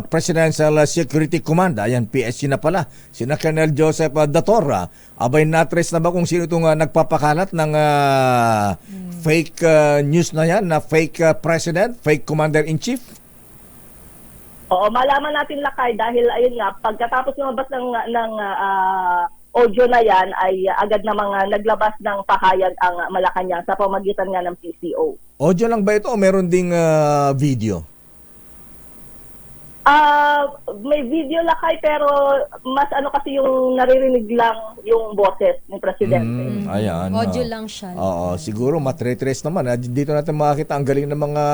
Presidential Security Command? Ayan, PSC na pala. Sina Colonel Joseph Dator. Abay, natrace na ba kung sino itong nagpapakalat ng fake news na yan, na fake president, fake commander-in-chief?
Oo, malaman natin, Lakay, dahil ayun nga, pagkatapos lumabas ng audio na yan ay agad na mga naglabas ng pahayag ang Malacanang sa pamagitan nga ng PCO.
Audio lang ba ito o meron ding video?
May video lakay pero mas kasi yung naririnig lang yung boses ng presidente.
Ayan.
Audio lang siya.
Oo, siguro matre-trace naman. Dito natin makakita ang galing ng mga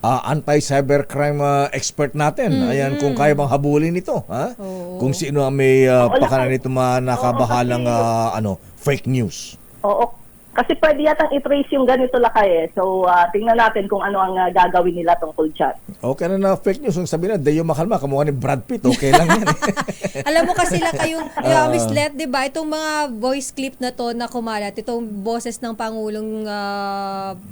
anti-cybercrime expert natin. Ayan, kung kaya bang habulin ito. Ha? Kung sino ang may pakanan nito nakabahalang fake news.
Oo. Kasi pwede yatang i-trace yung ganito lakay So, tingnan natin kung ano ang gagawin nila tungkol dyan.
Okay na fake news. Kung sabihin na, Dayo Makalma, kamukha ni Brad Pitt. Okay lang yan.
Alam mo kasi kayong Miss Let, di ba? Itong mga voice clip na to na kumalat, itong boses ng Pangulong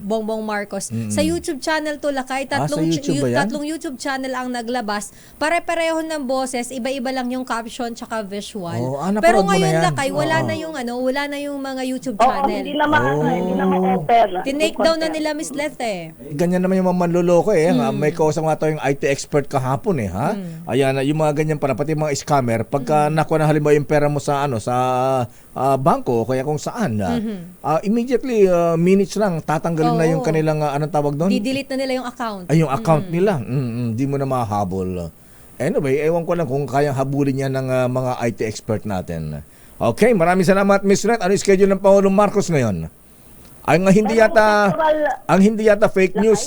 Bongbong Marcos. Sa YouTube channel to lakay,
sa YouTube ba yan?
tatlong YouTube channel ang naglabas. Pare-pareho ng boses, iba-iba lang yung caption tsaka visual. Pero
napanood mo na
ngayon
yan?
lakay, wala na yung mga YouTube
Oo,
channel.
hindi na ma-open.
Tinake down na nila Miss Let
Ganyan naman yung mga manloloko May kausap nga tayong IT expert kahapon ha. Ayan, yung mga ganyan para pati mga scammer pagka nakuha na halimbawa yung pera mo sa sa bangko o kaya kung saan immediately minutes lang tatanggalin na yung kanilang anong tawag doon?
Di-delete na nila yung account.
Ay, yung account nila. Di mo na mahahabol. Anyway, ewan ko lang kung kayang habulin yan ng mga IT expert natin. Okay, maraming salamat Miss Red. Ano yung schedule ng Pangulong Marcos ngayon? Ang hindi yata fake news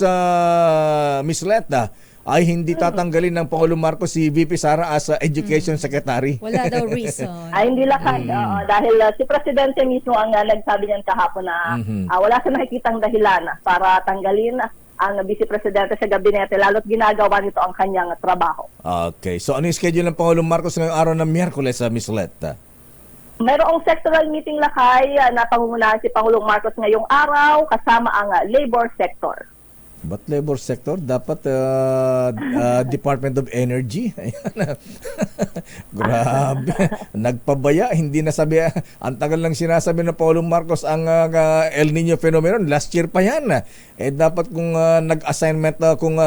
Miss Leta ay hindi tatanggalin ng Pangulong Marcos si VP Sara as Education Secretary.
Wala daw reason.
Ay, hindi lakay. Dahil si Presidente mismo ang nagsabi niyan kahapon na wala sa nakikitang dahilan para tanggalin ang Vice Presidente sa gabinete lalo't ginagawa nito ang kanyang trabaho.
Okay, so ano yung schedule ng Pangulong Marcos ngayong araw ng Miyerkules Miss Leta?
Mayroong sectoral meeting lakay na pangungunahan si Pangulong Marcos ngayong araw kasama ang labor sector.
Ba't labor sector? Dapat Department of Energy. Ayan. Grabe. Nagpabaya. Hindi nasabi. Ang tagal lang sinasabi ng Pangulong Marcos ang El Nino phenomenon. Last year pa yan. Dapat kung nag-assignment kung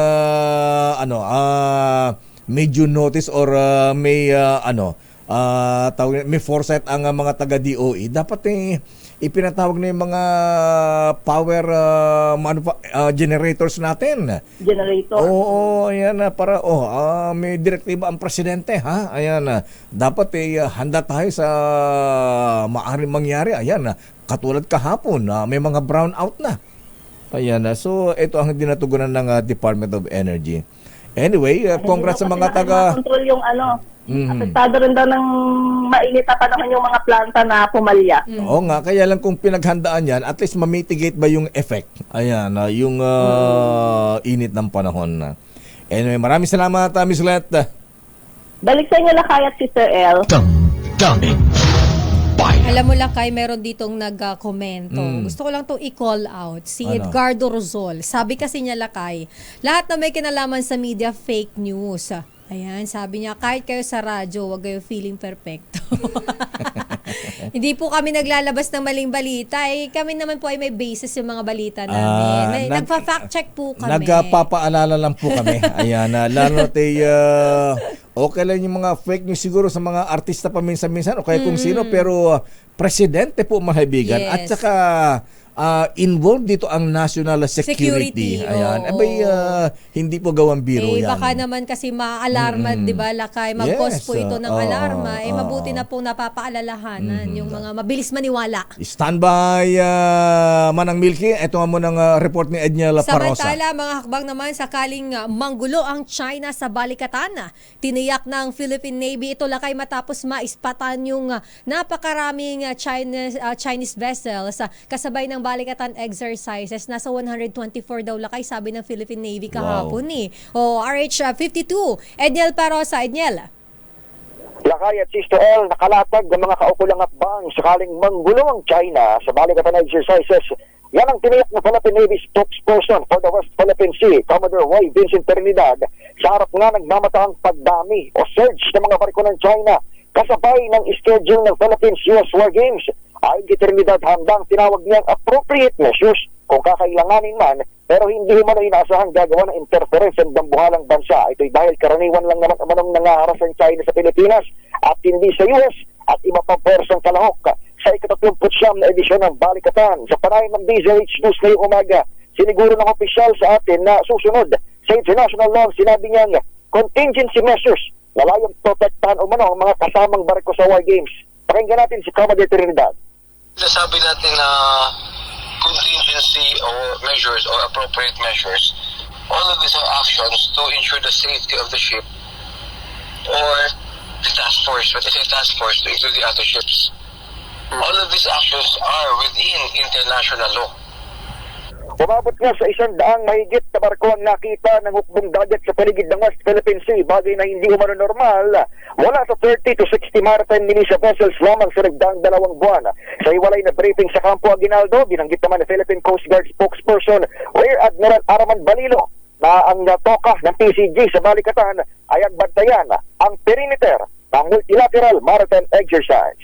may due notice or may may foresight ang mga taga-DOE, dapat ipinatawag na yung mga power generators natin.
Generator.
Oo, ayan para may direktiba ang presidente ha. Ayan dapat handa tayo sa maaaring mangyari. Ayan katulad kahapon may mga brownout na. Ayan so ito ang dinatugunan ng Department of Energy. Anyway, congrats sa mga taga
control yung apektado rin daw ng mainit na panahon yung mga planta na pumalya.
Oo nga, kaya lang kung pinaghandaan yan, at least ma-mitigate ba yung effect? Ayan, yung init ng panahon. Anyway, maraming salamat, Miss Let.
Balik sa inyo lakay at Sister El.
Damdamin Bayan.
Alam mo lakay, meron ditong nag-komento. Gusto ko lang itong i-call out. Si Edgardo Rosol. Sabi kasi niya lakay, lahat na may kinalaman sa media, fake news. Ayan, sabi niya, kahit kayo sa radyo, huwag kayo feeling perfecto. Hindi po kami naglalabas ng maling balita. Kami naman po ay may basis yung mga balita namin. Nagpa-fact check po kami.
Nagpapaalala lang po kami. Ayan, lalo okay lang yung mga fake news siguro sa mga artista paminsan-minsan o kaya kung sino, pero presidente po mga kaibigan.
Yes.
At saka involved dito ang national security. Ayan. Hindi po gawang biro yan.
Baka naman kasi ma-alarma, di ba, lakay? Mag-cause po ito ng alarma. Mabuti na pong napapaalalahanan yung mga mabilis maniwala.
Standby, Manang Milky. Ito nga munang report ni Edniel Parosa.
Samantala, mga hakbang naman sakaling manggulo ang China sa balikatan. Tiniyak ng Philippine Navy ito lakay matapos maispatan yung napakaraming Chinese vessels kasabay ng balikatan exercises. Nasa 124 daw lakay, sabi ng Philippine Navy kahapon RH-52. Edniel Parosa. Edniel.
Lakay at Sister L, nakalatag ng mga kaukulang hakbang sakaling manggulo ang China sa balikatan exercises. Yan ang tiniyak ng Philippine Navy spokesperson for the West Philippine Sea, Commodore Roy Vincent Trinidad, sa harap nga nagmamataang pagdami o surge ng mga barko ng China kasabay ng schedule ng Philippines-US War Games. Ayon kay Trinidad, handang tinawag niyang appropriate measures kung kakailanganin man, pero hindi man inaasahang gagawa ng interference sa dambuhalang bansa. Ito'y dahil karaniwan lang naman umanong nangaharas ang China sa Pilipinas at hindi sa US at iba pang persong kalahok. Sa 39 na edisyon ng Balikatan, sa panayam ng DZRH News ngayong umaga, siniguro ng opisyal sa atin na susunod sa international law, sinabi niyang contingency measures na layong protektahan umano ang mga kasamang barko sa war games. Pakinggan natin si Commodore Trinidad.
Nasabi natin na contingency or measures or appropriate measures, all of these are actions to ensure the safety of the ship or the task force. When I say task force, to include the other ships. All of these actions are within international law.
Umabot nga sa 100 mahigit na barko ang nakita ng hukbong dagat sa paligid ng West Philippine Sea, bagay na hindi umano normal mula sa 30 to 60 maritime militia vessels lamang sa nagdaang 2 buwan. Sa iwalay na briefing sa Campo Aguinaldo, binanggit naman ng Philippine Coast Guard spokesperson Rear Admiral Araman Balilo na ang toka ng PCG sa balikatan ay ang bantayan ang perimeter ng multilateral maritime exercise.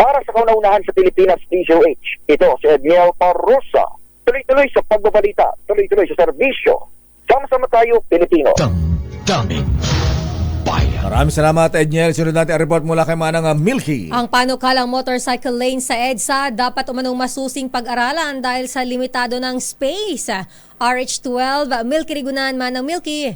Para sa kauna-unahan sa Pilipinas DZOH, ito si Edniel Parrosa. Tuloy-tuloy sa pagbabalita, tuloy-tuloy sa serbisyo. Sama-sama tayo, Pilipino.
Damdamin Bayan.
Maraming salamat, Edniel. Sunod natin ang report mula kay Manang Milky.
Ang panukalang motorcycle lane sa EDSA dapat umanong masusing pag-aralan dahil sa limitado ng space. RH12, Milky Rigunan, Manang Milky.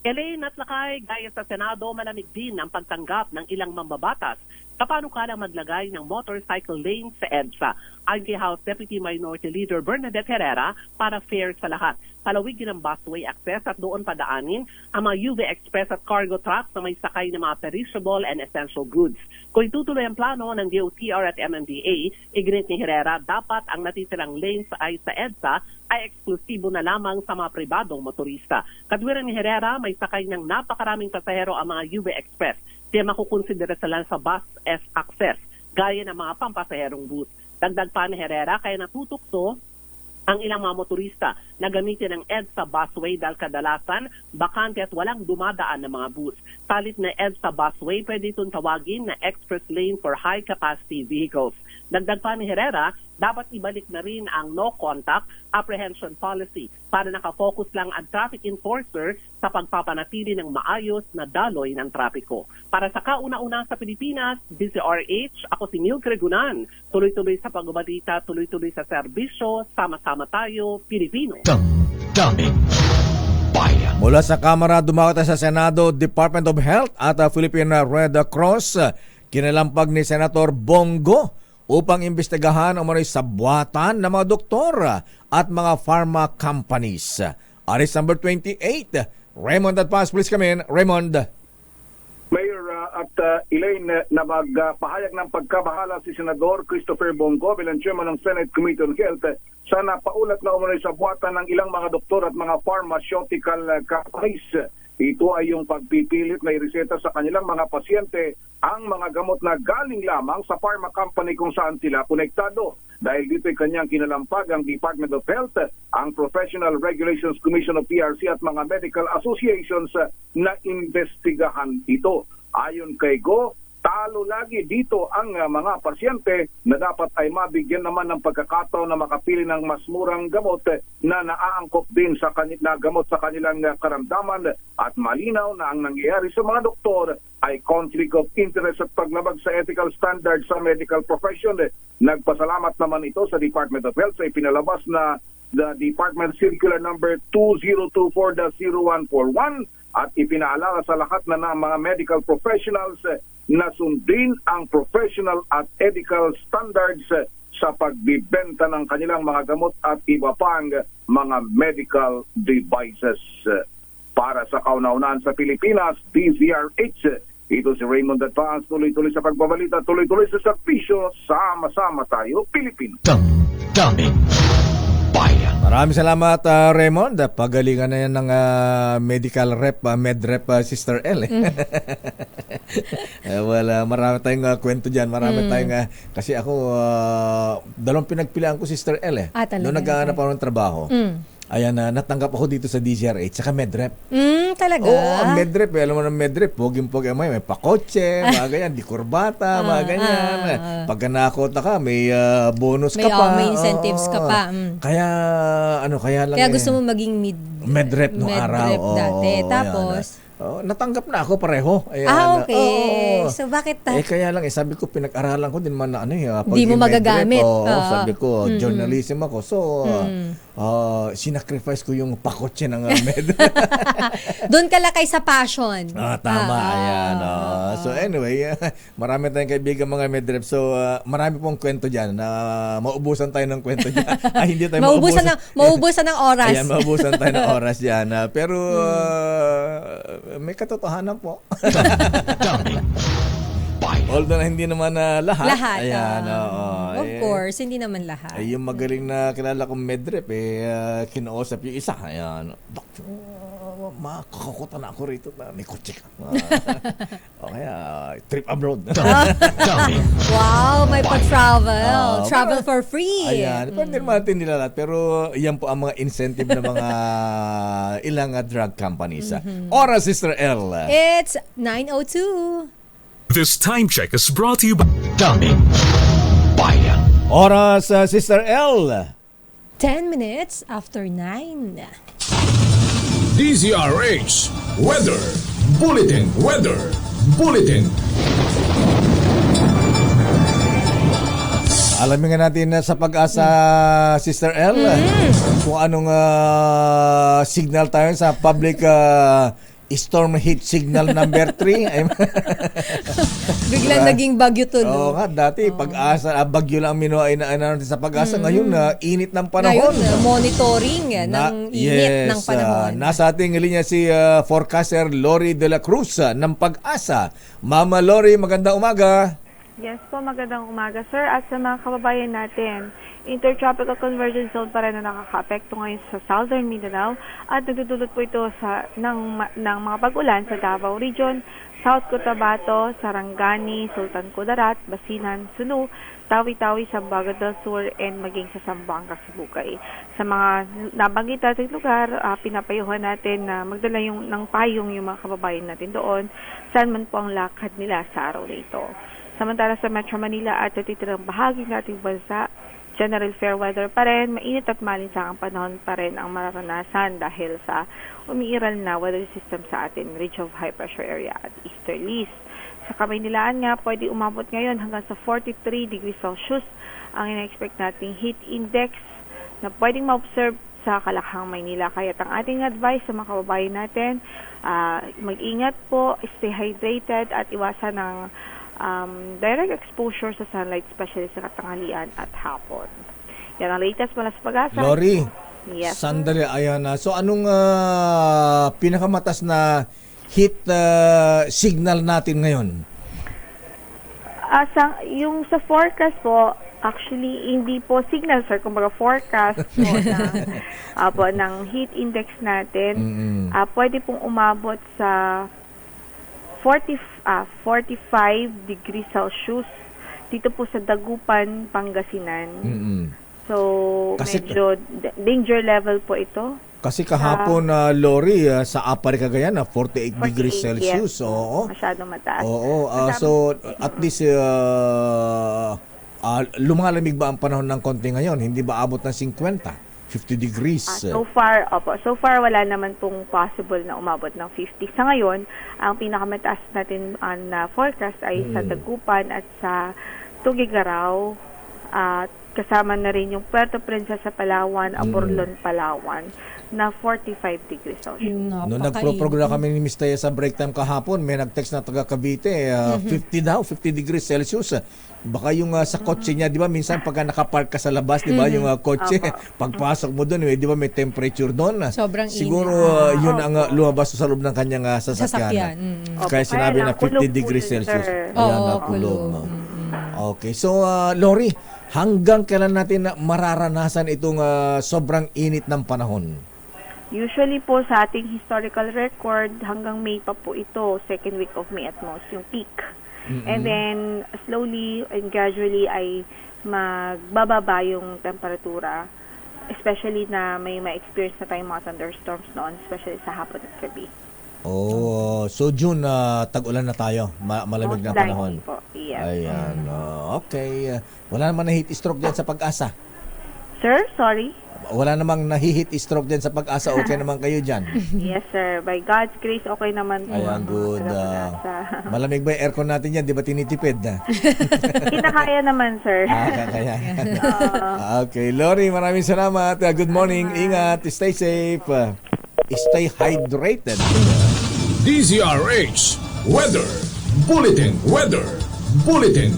Elaine at Lakay, gaya sa Senado, malamig din ang pagtanggap ng ilang mambabatas sa panukalang maglagay ng motorcycle lane sa EDSA. Ayon kay House Deputy Minority Leader Bernadette Herrera, para fair sa lahat. Palawigin ang busway access at doon padaanin ang mga UV Express at cargo trucks na may sakay ng mga perishable and essential goods. Kung itutuloy ang plano ng DOTR at MMDA, iginit ni Herrera, dapat ang natitirang lanes ay sa EDSA ay eksklusibo na lamang sa mga pribadong motorista. Katwiran ni Herrera, may sakay ng napakaraming pasahero ang mga UV Express. Di makukonsidera sila sa bus as access, gaya ng mga pampasaherong booth. Dagdag pa ni Herrera, kaya natutukso ang ilang mga motorista na gamitin ang EDSA busway dahil kadalasan bakante at walang dumadaan ng mga bus. Palit na EDSA busway, pwede itong tawagin na express lane for high-capacity vehicles. Dagdag pa ni Herrera, dapat ibalik na rin ang no-contact apprehension policy para nakafocus lang ang traffic enforcer sa pagpapanatili ng maayos na daloy ng trapiko. Para sa kauna-una sa Pilipinas, DZRH, ako si Milky Rigunan. Tuloy-tuloy sa pagbabalita, tuloy-tuloy sa serbisyo, sama-sama tayo, Pilipino.
Damdamin Bayan.
Mula sa Kamara, dumawat sa Senado, Department of Health at Philippine Red Cross, kinalampag ni Senator Bongo upang imbestigahan ang mga sabwatan ng mga doktor at mga pharma companies. Aris number 28, Raymond Advance, please come in. Raymond.
Mayor at Elaine, na magpahayag ng pagkabahala si Senador Christopher Bongo bilang chairman ng Senate Committee on Health sa napaulat na umano'y sabwatan ng ilang mga doktor at mga pharmaceutical companies. Ito ay yung pagpipilit na ireseta sa kanilang mga pasyente ang mga gamot na galing lamang sa pharma company kung saan sila konektado. Dahil dito ay kanyang kinalampag ang Department of Health, ang Professional Regulations Commission of PRC at mga medical associations na investigahan ito. Ayon kay Go, talo lagi dito ang mga pasyente na dapat ay mabigyan naman ng pagkakataon na makapili ng mas murang gamot na naaangkop din sa na gamot sa kanilang karamdaman, at malinaw na ang nangyayari sa mga doktor ay conflict of interest at paglabag sa ethical standards sa medical profession. Nagpasalamat naman ito sa Department of Health sa ipinalabas na the Department Circular number 2024-0141 at ipinaalala sa lahat na ng mga medical professionals na sundin ang professional at ethical standards sa pagbibenta ng kanilang mga gamot at iba pang mga medical devices. Para sa kauna-unahan sa Pilipinas, DZRH, ito si Raymond Advance, tuloy-tuloy sa pagbabalita, tuloy-tuloy sa serbisyo, sama-sama tayo, Pilipino.
Damdamin Bayan.
Maraming salamat, Raymond. Pagalingan na yan ng medical rep, medrep, Sister L. Wala, marami tayong kwento dyan. Marami tayong, kasi ako, dalawang pinagpilian ko, Sister L. Noong nag-aanap ako ng trabaho. Ayan, natanggap ako dito sa DZRH, saka medrep.
Talaga?
Oo, medrep. Alam mo na medrep, poging-pogi. May pakotse, mga ganyan, di kurbata, mga ganyan. Pagka nakota ka, may bonus ka pa.
May incentives ka pa.
Kaya, kaya lang.
Kaya gusto mo maging
medrep noong araw.
Medrep dati. Tapos?
natanggap na ako pareho. Ayan,
okay.
oo.
So, bakit?
Kaya lang, sabi ko, pinag-aralan ko din man na
Di mo magagamit.
Sabi ko, journalism ako. So, sinacrifice ko yung pakotse ng med.
Doon ka lakay sa passion.
Tama, ayan. So anyway, marami tayong kaibigan mga medrep. So marami pong kwento dyan. Maubusan tayo ng kwento dyan. Hindi tayo
maubusan ng oras.
Ayan, maubusan tayo ng oras dyan. Pero may katotohanan po. Although hindi naman lahat.
Lahat.
Ayan,
of course, hindi naman lahat.
Yung magaling na kilala kong medrep, kinausap yung isa. Ayan, makakakutan na ako rito na may kotse ka. Okay, trip abroad.
Wow, may pa-travel. Travel for free.
Ayan, pwede naman natin nila lahat. Pero yan po ang mga incentive ng mga ilang drug companies. Oras, Sister L.
It's 9:02.
This time check is brought to you by
Daming Bayan.
Oras, Sister L.
10 minutes after 9.
DZRH Weather Bulletin.
Alamin nga natin sa pag-asa, Sister L, kung anong signal tayo sa public storm heat signal number 3.
Biglang naging bagyo tuloy.
Oo nga, dati pag-asa, bagyo lang minuay na natin sa pag-asa. Ngayon, init ng panahon.
Ngayon, monitoring ng init ng panahon.
Nasa ating linya si forecaster Lori de la Cruz ng Pag-asa. Mama Lori, magandang umaga.
Yes po, magandang umaga sir. At sa mga kababayan natin, Intertropical Convergence Zone pa rin na nakaka-apekto ngayon sa Southern Mindanao at nagdudulot po ito ng mga pag-ulan sa Davao Region, South Cotabato, Sarangani, Sultan Kudarat, Basilan, Sulu, Tawi-Tawi, Zamboanga del Sur, and maging sa Zamboanga, Sibugay. Sa mga nabanggit nating lugar, pinapayuhan natin na magdala ng payong yung mga kababayan natin doon, saan man po ang lakad nila sa araw na ito. Samantala sa Metro Manila at natitirang bahagi ng ating bansa, general fair weather pa rin, mainit at malinsakang panahon pa rin ang mararanasan dahil sa umiiral na weather system sa atin, Region of High Pressure Area at Easterlies. Sa Kamaynilaan nga, pwede umabot ngayon hanggang sa 43 degrees Celsius ang ina-expect nating heat index na pwedeng ma-observe sa Kalakhang, Maynila. Kaya ang ating advice sa mga kababayan natin, mag-ingat po, stay hydrated at iwasan ng direct exposure sa sunlight, especially sa katanghalian at hapon. Yan ang latest mula sa Pag-asa.
Lori,
yes,
sandali, ayan na. So anong pinakamatas na heat signal natin ngayon?
Yung sa forecast po, actually, hindi po signal, sir. Kumbaga, forecast po ng heat index natin, pwede pong umabot sa 45 degrees Celsius dito po sa Dagupan, Pangasinan. So, medyo danger level po ito.
Kasi kahapon, Lori, sa Apari, Cagayan, 48 degrees Celsius.
Yes.
Oo.
Masyadong mataas.
Oo. So, at least, lumalamig ba ang panahon ng konti ngayon? Hindi ba abot ng 50 degrees?
So far wala naman pong possible na umabot ng 50. Sa ngayon, ang pinakamataas natin na forecast ay sa Dagupan at sa Tugigaraw, at kasama na rin yung Puerto Princesa, Palawan, Aborlon, Palawan na 45 degrees Celsius.
Noong nagpro-program kami ni Miss Taya sa break time kahapon, may nag-text na taga Cavite, 50 degrees Celsius. Baka yung sa kotse niya, di ba, minsan pagka nakapark ka sa labas, di ba, yung kotse, pagpasok mo doon, di ba, may temperature doon.
Sobrang
siguro yun ang lumabas sa loob ng kanyang sasakyan. Kaya sinabi na 50 degrees Celsius. Ayan na, kulog. Okay, so Lori, hanggang kailan natin mararanasan itong sobrang init ng panahon?
Usually po sa ating historical record, hanggang May pa po ito, second week of May at most, yung peak. And then, slowly and gradually ay magbababa yung temperatura, especially na may ma-experience na tayong mga thunderstorms noon, especially sa hapon at gabi.
Oh, so June, tag-ulan na tayo, malamig na panahon.
Po, yes.
Ayan, okay. Wala naman na heat stroke dyan sa Pag-asa.
Sir, sorry?
wala namang nahihit stroke dyan sa Pag-asa. Okay naman kayo dyan.
Yes, sir. By God's grace, okay naman po.
Ayan, good. Malamig ba yung aircon natin yan? Di ba tinitipid na?
Kinakaya naman, sir.
Kaya. Okay, Lori, maraming salamat. Good morning. Ingat. Stay safe. Stay hydrated.
DZRH Weather Bulletin. Weather Bulletin.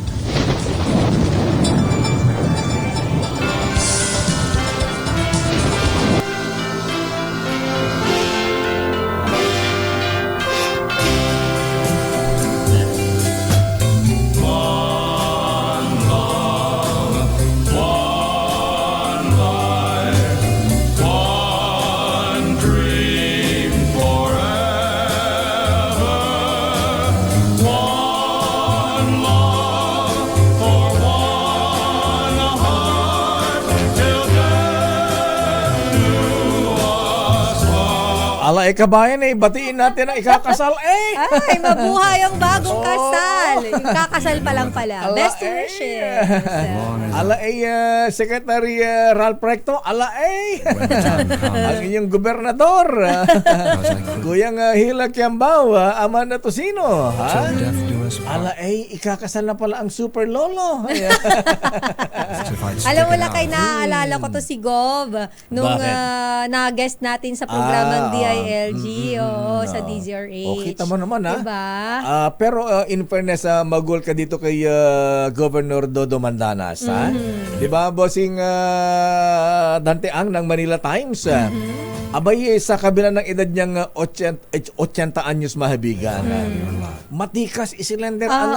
Ala, kabayan batiin natin ang ikakasal.
Ay, mabuhay ang bagong kasal. Yung kakasal pa lang pala. Best wishes.
Ala, Secretary Ralph Recto. Ala, ang inyong gobernador. Kuyang Hila Kiambao, ama na to sino? Ha? Ala, ikakasal na pala ang super lolo.
Alam mo lang kay naaalala ko to si Gov nung na-guest natin sa programang DILG sa DZRH.
O, kita mo naman ha.
Diba?
Pero in fairness, magul ka dito kay Governor Dodo Mandanas. Ha? Diba, bossing Dante Ang ng Manila Times? Abay, sa kabila ng edad niyang 80 anyos mahabigan. Matikas isilender ang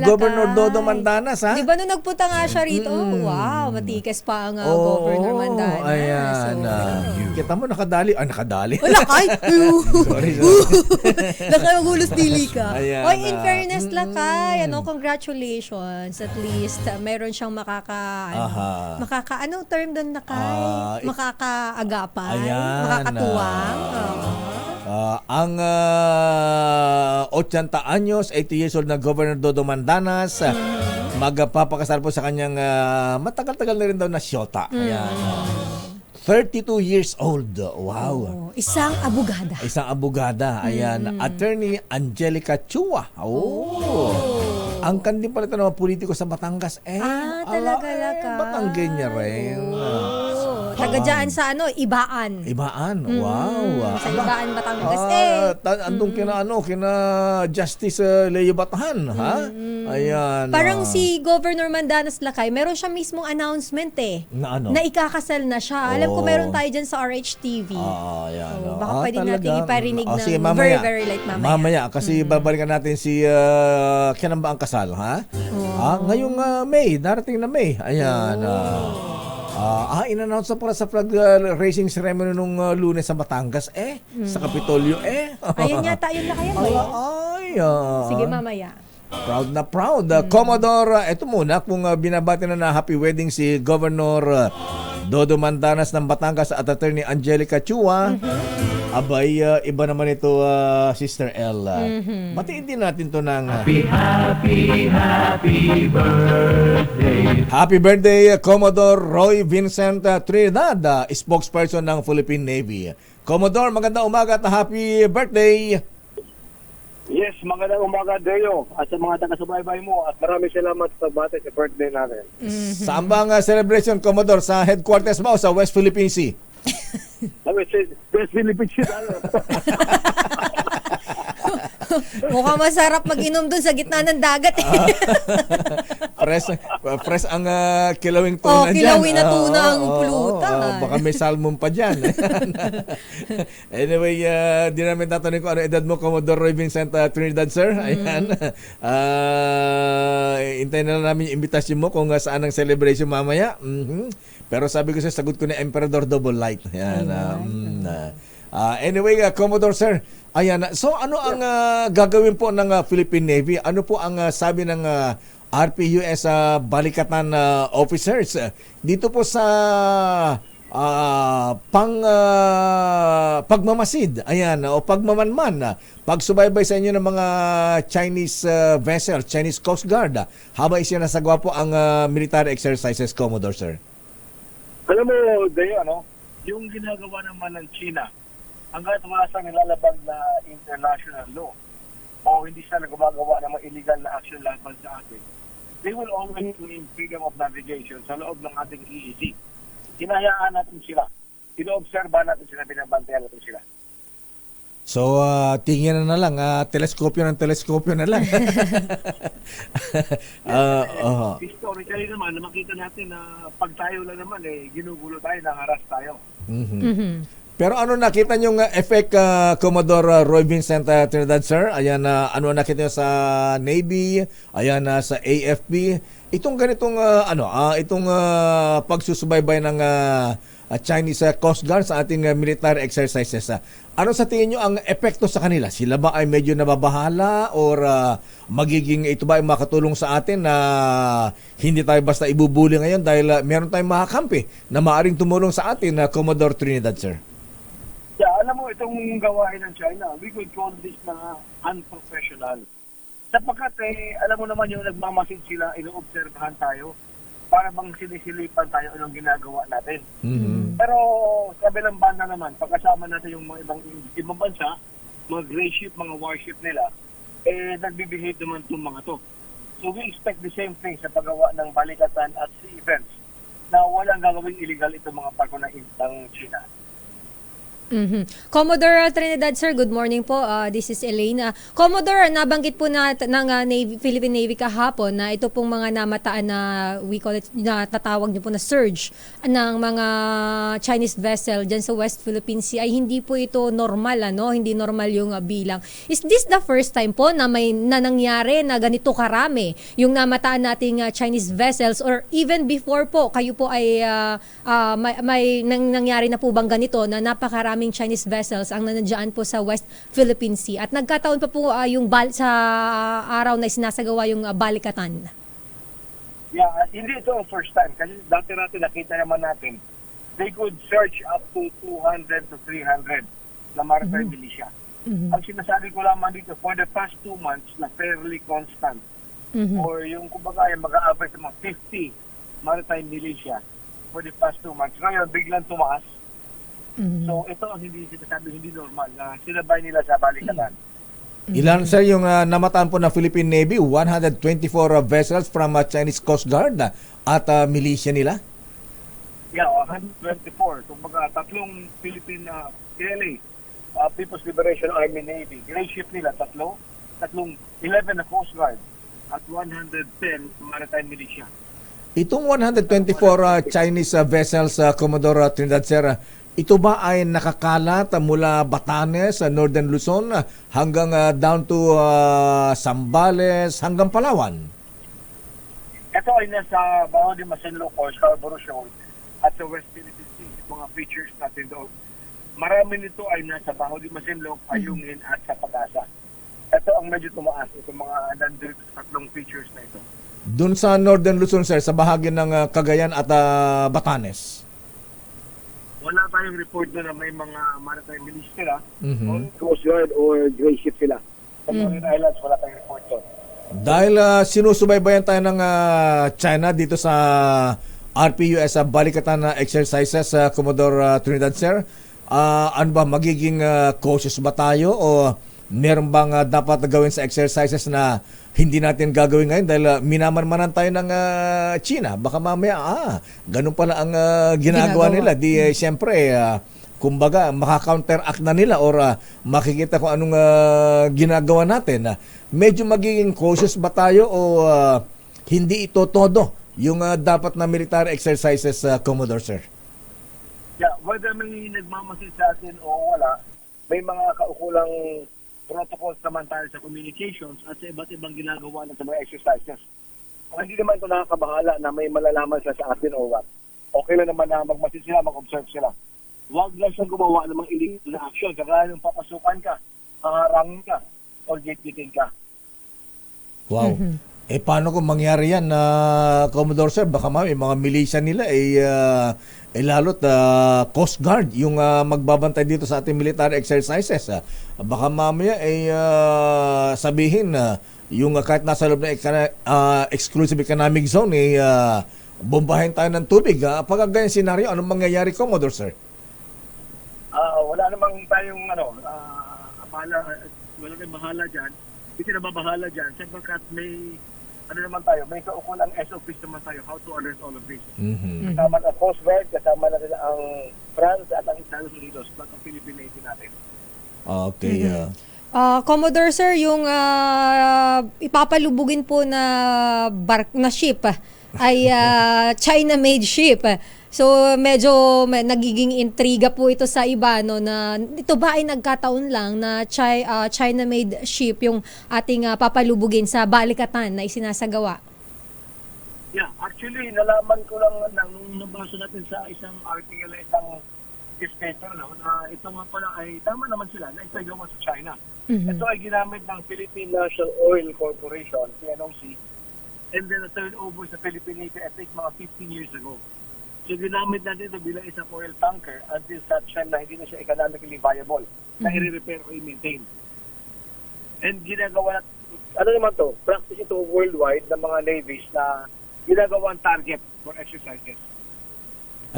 Governor Dodo Mandanas. Ha?
Diba nung nagpunta nga siya rito? Wow, matikas pa ang Governor Mandanas.
Ayan. Kita mo, nakadali. Nakadali.
Lakay!
Sorry.
Lakay, maghulos dili ka.
Ayan,
Oy, in fairness, Lakay, congratulations. At least, meron siyang anong term doon, Lakay? Makakaagapan?
Ayan.
Makakatuwang?
Ang 80 anyos, 80 years old na Governor Dodo Mandanas, magpapakasal po sa kanyang matagal-tagal na rin daw na siyota. Ayan. 32 years old. Wow.
Isang abogada.
Isang abogada. Ayan. Attorney Angelica Chua. Ang kanding pala ito ng mga politiko sa Batangas.
Talaga ka.
Batanggay niya rin.
Taga-dyan sa
Ibaan. Wow.
Sa Ibaan, Batangas.
Andong kina Justice Leo Batahan. Ha? Ayan.
Parang si Governor Mandanas Lakay, meron siya mismong announcement na ikakasal na siya. Alam ko meron tayo dyan sa RHTV.
Ayan.
Baka pwede natin iparinig ng
mamaya,
very light mamaya.
Mamaya, kasi babalikan natin si kailan ba ang kasal, ha? Ngayong May, darating na May. Ayan. In-announce na pala sa flag raising ceremony nung Lunes sa Batangas. Sa Kapitolyo.
Ayun yata, yun na kaya mo. Sige, mamaya.
Proud na proud. Commodore, eto muna, kung binabati na happy wedding si Governor Dodo Mandanas ng Batangas at Attorney Angelica Chua. Abay, iba naman ito, Sister L. Batiin din natin to ng happy birthday. Happy birthday, Commodore Roy Vincent Trinidad, spokesperson ng Philippine Navy. Commodore, magandang umaga at happy birthday.
Yes, magandang umaga, Deo, at sa mga taga-subaybay mo, at maraming salamat sa bati sa birthday natin.
Saan bang celebration, Commodore? Sa headquarters mo o sa West Philippine Sea?
West Philippine Sea.
Mukhang masarap mag-inom dun sa gitna ng dagat.
Fresh ang kilawing tuna dyan.
Kilawin na tuna ang pulutan.
Baka may salmon pa dyan. Anyway, di namin tatanungin kung ano edad mo, Commodore Roy Vincent Trinidad, sir. Ayan. Hintayin na lang namin yung invitation mo kung saan ang celebration mamaya. Pero sabi ko sagot ko na Emperador Double Light. Ayan. Anyway, Commodore, sir. Ayan. So, ano ang gagawin po ng Philippine Navy? Ano po ang sabi ng RPUS balikatan officers dito po sa pagmamasid, ayan, o pagmamanman, pagsubaybay sa inyo ng mga Chinese vessel, Chinese Coast Guard, habang isinasagawa po ang military exercises, Commodore, sir?
Alam mo, Deo, yung ginagawa naman ng China, hanggat wala sa nilalabag na international law o hindi sila gumagawa ng mga illegal na action laban sa atin, they will always claim freedom of navigation sa loob ng ating EEZ. Hinahayaan natin sila. Inoobserba natin sila, binabantayan natin sila.
So, tingin na lang, teleskopyo na lang.
Historically naman, makita natin na pag tayo lang naman, ginugulo tayo, nangaras tayo.
Pero ano nakita nyo effect, Commodore Roy Vincent Trinidad, sir? Ayan, ano nakita nyo sa Navy, ayan, sa AFP. Itong ganitong, itong pagsusubaybay ng Chinese Coast Guard sa ating military exercises. Ano sa tingin nyo ang epekto sa kanila? Sila ba ay medyo nababahala or magiging ito ba ay makatulong sa atin na hindi tayo basta ibubuli ngayon dahil meron tayong makakampi na maaring tumulong sa atin na Commodore Trinidad, sir?
Yeah, alam mo, itong gawain ng China, we could call this na unprofessional. Sapagkat, alam mo naman yung nagmamasid sila, inoobserbahan tayo, para bang sinisilipan tayo anong ginagawa natin. Pero sa kabilang banda naman, pagkasama natin yung mga ibang bansa, mga gray ship, mga warship nila, nagbibehave naman itong mga to. So we expect the same thing sa paggawa ng balikatan at sea events na walang gagawing illegal itong mga barko ng China.
Commodore Trinidad, sir, good morning po. This is Elaine. Commodore, nabanggit po ng Philippine Navy kahapon na ito pong mga namataan na we call it, na tatawag niyo po na surge ng mga Chinese vessel dyan sa West Philippine Sea ay hindi po ito normal, hindi normal yung bilang. Is this the first time po na may nangyari na ganito karami yung namataan nating Chinese vessels, or even before po kayo po ay may nangyari na po bang ganito na napakaraming Chinese vessels ang nandiyan po sa West Philippine Sea at nagkataon pa po yung sa araw na sinasagawa yung balikatan?
Yeah, hindi ito ang first time kasi dati natin nakita naman natin they could search up to 200 to 300 na maritime militia. Ang sinasabi ko lamang dito, for the past 2 months na fairly constant or yung kumbaga ay mag-a-average ng mga 50 maritime militia for the past 2 months. Ngayon, biglang tumaas. So ito ang hindi normal na sinabay nila sa balikatan.
Ilan, sir, yung namataan po ng Philippine Navy? 124 vessels from Chinese Coast Guard at militia nila?
Yeah, 124. Kumbaga, tatlong Philippine PLA, People's Liberation Army Navy. Gray ship nila, tatlong 11 na Coast Guard at 110 maritime militia.
Itong 124 Chinese vessels, Commodore Trinidad, sir, ito ba ay nakakalat mula Batanes, Northern Luzon, hanggang down to Zambales, hanggang Palawan?
Ito ay nasa Baho de Masinloc or Scarborough Shoal at sa West Philippine Sea, mga features natin doon. Marami nito ay nasa Baho de Masinloc, Ayungin at sa Pag-asa. Ito ang medyo tumaas, itong mga nandito tatlong features na ito.
Doon sa Northern Luzon, sir, sa bahagi ng Cagayan at Batanes?
Wala tayong report na may mga maritime militia sila, or Coast Guard or gray ship sila. Sa Marine Islands, wala tayong report doon.
Dahil sinusubaybayan tayo ng China dito sa RPUS balikatan na exercises, Commodore Trinidad, sir, ano ba, magiging cautious ba tayo o meron bang dapat gawin sa exercises na hindi natin gagawin ngayon dahil minamanmanan tayo ng China? Baka mamaya, ganun pala ang ginagawa nila. Di siyempre, kumbaga, maka-counteract na nila or makikita kung anong ginagawa natin. Medyo magiging cautious ba tayo o hindi ito todo yung dapat na military exercises, Commodore, sir?
Yeah, whether may nagmamasid sa atin o wala, may mga kaukulang protocols naman tayo sa communications at sa iba't ibang ginagawa na sa mga exercises. Kung hindi naman ito nakakabahala na may malalaman sila sa atin o what, okay lang naman na magmasid sila, mag-observe sila. Huwag lang siyang gumawa ng mga illegal na action, kagaya ng papasukan ka, harangin ka, or gatekeeping ka.
Wow. Paano kung mangyari yan, Commodore, sir? Baka mga militia nila lalo't Coast Guard yung magbabantay dito sa ating military exercises. Baka mamaya sabihin yung kahit nasa loob na exclusive economic zone bombahin tayo ng tubig. Pag ganyan senaryo, anong mangyayari, Commodore, sir?
Wala namang tayong wala tayong bahala dyan. Hindi na babahala dyan sapagkat may may kaukulang SOPs naman tayo how to alert all of this. Kasama ang Coast Guard, kasama na rin ang France at ang Estados Unidos at ang Philippine Navy natin.
Okay.
Commodore sir, yung ipapalubugin po na ship ay China-made ship. So medyo nagiging intriga po ito sa iba no, na ito ba ay nagkataon lang na China-made ship yung ating papalubugin sa balikatan na isinasagawa?
Yeah, actually nalaman ko lang nang nabasa natin sa isang article, isang newspaper na ito nga pala ay tama naman sila na ito ay gawa sa China. Ito ay ginamit ng Philippine National Oil Corporation, PNOC, and then na-turn over sa Philippine Navy I think mga 15 years ago. So ginamit natin ito bilang isang oil tanker until such time na hindi na siya economically viable na i-repair o i-maintain. And ginagawa practice ito worldwide ng mga navies na ginagawang target for exercises.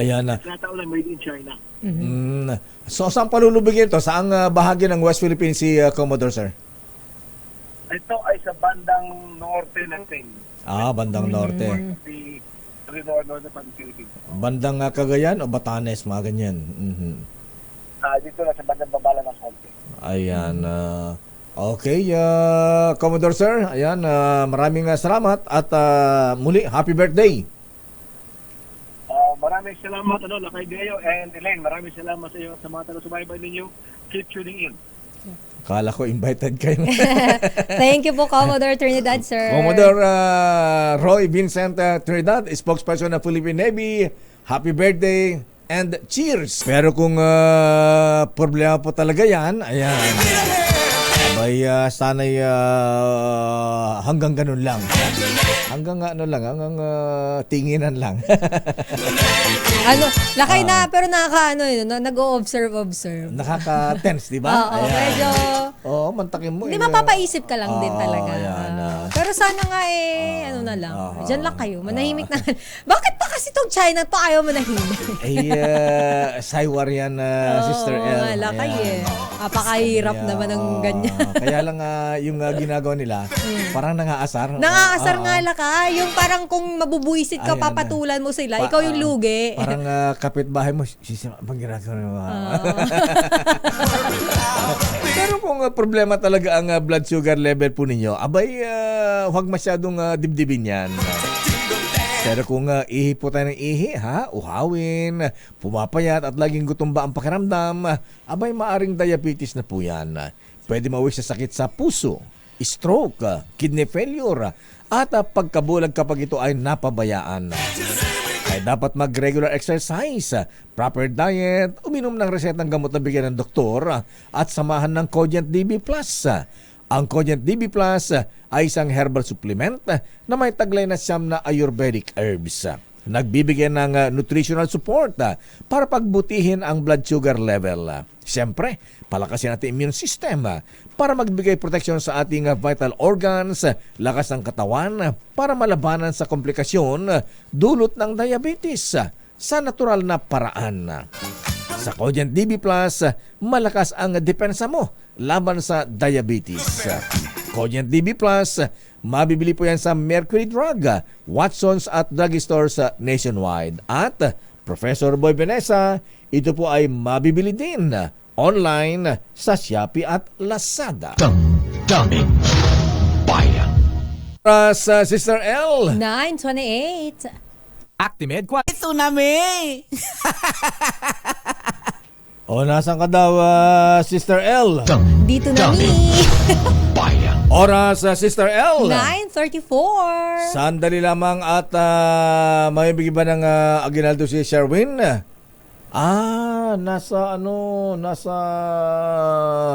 Ayan na.
Nataon lang made in China.
So saan palulubugin ito? Saang bahagi ng West Philippines si Commodore, sir?
Ito ay sa bandang norte natin.
Bandang norte.
Northern part of the Philippines.
Bandang Cagayan o Batanes, mga ganyan.
Dito na sa bandang babala ng Sonte.
Ayan. Okay, Commodore sir. Ayan, maraming salamat at muli, happy birthday.
Maraming salamat, Lakay Gayo and Elaine. Maraming salamat sa iyo at sa mga taga-subaybay ninyo. Keep tuning in.
Kala ko invited kayo.
Thank you po, Commodore Trinidad, sir.
Commodore Roy Vincent Trinidad, spokesperson ng Philippine Navy. Happy birthday and cheers! Pero kung problema po talaga yan, ayan. Abay, sana'y hanggang ganun lang. Hanggang tinginan lang.
Lakay na, pero nag-o-observe.
Nakaka-tense, di ba?
Oo, medyo...
Oo, mantakin mo.
Hindi, mapapaisip ka lang din talaga.
Ayan,
pero sana nga na lang. Diyan lang kayo, manahimik na. Bakit pa kasi itong China to ayaw manahimik?
Saywar yan, Sister El.
Lakay Apakahirap naman ng ganyan.
Kaya lang yung ginagawa nila, parang nangaasar.
Nangaasar nga Lakay. Yung parang kung mabubuisit ka, papatulan mo sila. Ikaw yung lugi.
Parang kapitbahay mo, pag ginagawa mo. Pero kung problema talaga ang blood sugar level po ninyo, abay, huwag masyadong dibdibin yan. Pero kung ihi po tayo ng ihi, uhawin, pumapayat at laging gutom ba ang pakiramdam, abay maaring diabetes na po yan. Pwede mawis sa sakit sa puso, stroke, kidney failure, at pagkabulag kapag ito ay napabayaan. Ay dapat mag-regular exercise, proper diet, uminom ng resetang gamot na bigyan ng doktor, at samahan ng Cogent DB+. Ang Cogent DB Plus ay isang herbal supplement na may taglay na siyam na Ayurvedic herbs. Nagbibigay ng nutritional support para pagbutihin ang blood sugar level. Siyempre, palakasin natin immune system para magbigay proteksyon sa ating vital organs, lakas ng katawan para malabanan sa komplikasyon dulot ng diabetes sa natural na paraan. Sa Cogent DB Plus, malakas ang depensa mo laban sa diabetes. Cogent DB Plus, mabibili po yan sa Mercury Drug, Watsons at drugstores nationwide. At Professor Boy Benessa, ito po ay mabibili din online sa Shopee at Lazada.
Damdamin Bayan.
Sa Sister L.
9:28.
Actimed
Ito na, me!
Nasaan ka daw, Sister L?
Dito na ni.
Oras, Sister L.
9:34.
Sandali lamang at may bigyan ba ng aginaldo si Sherwin? Nasa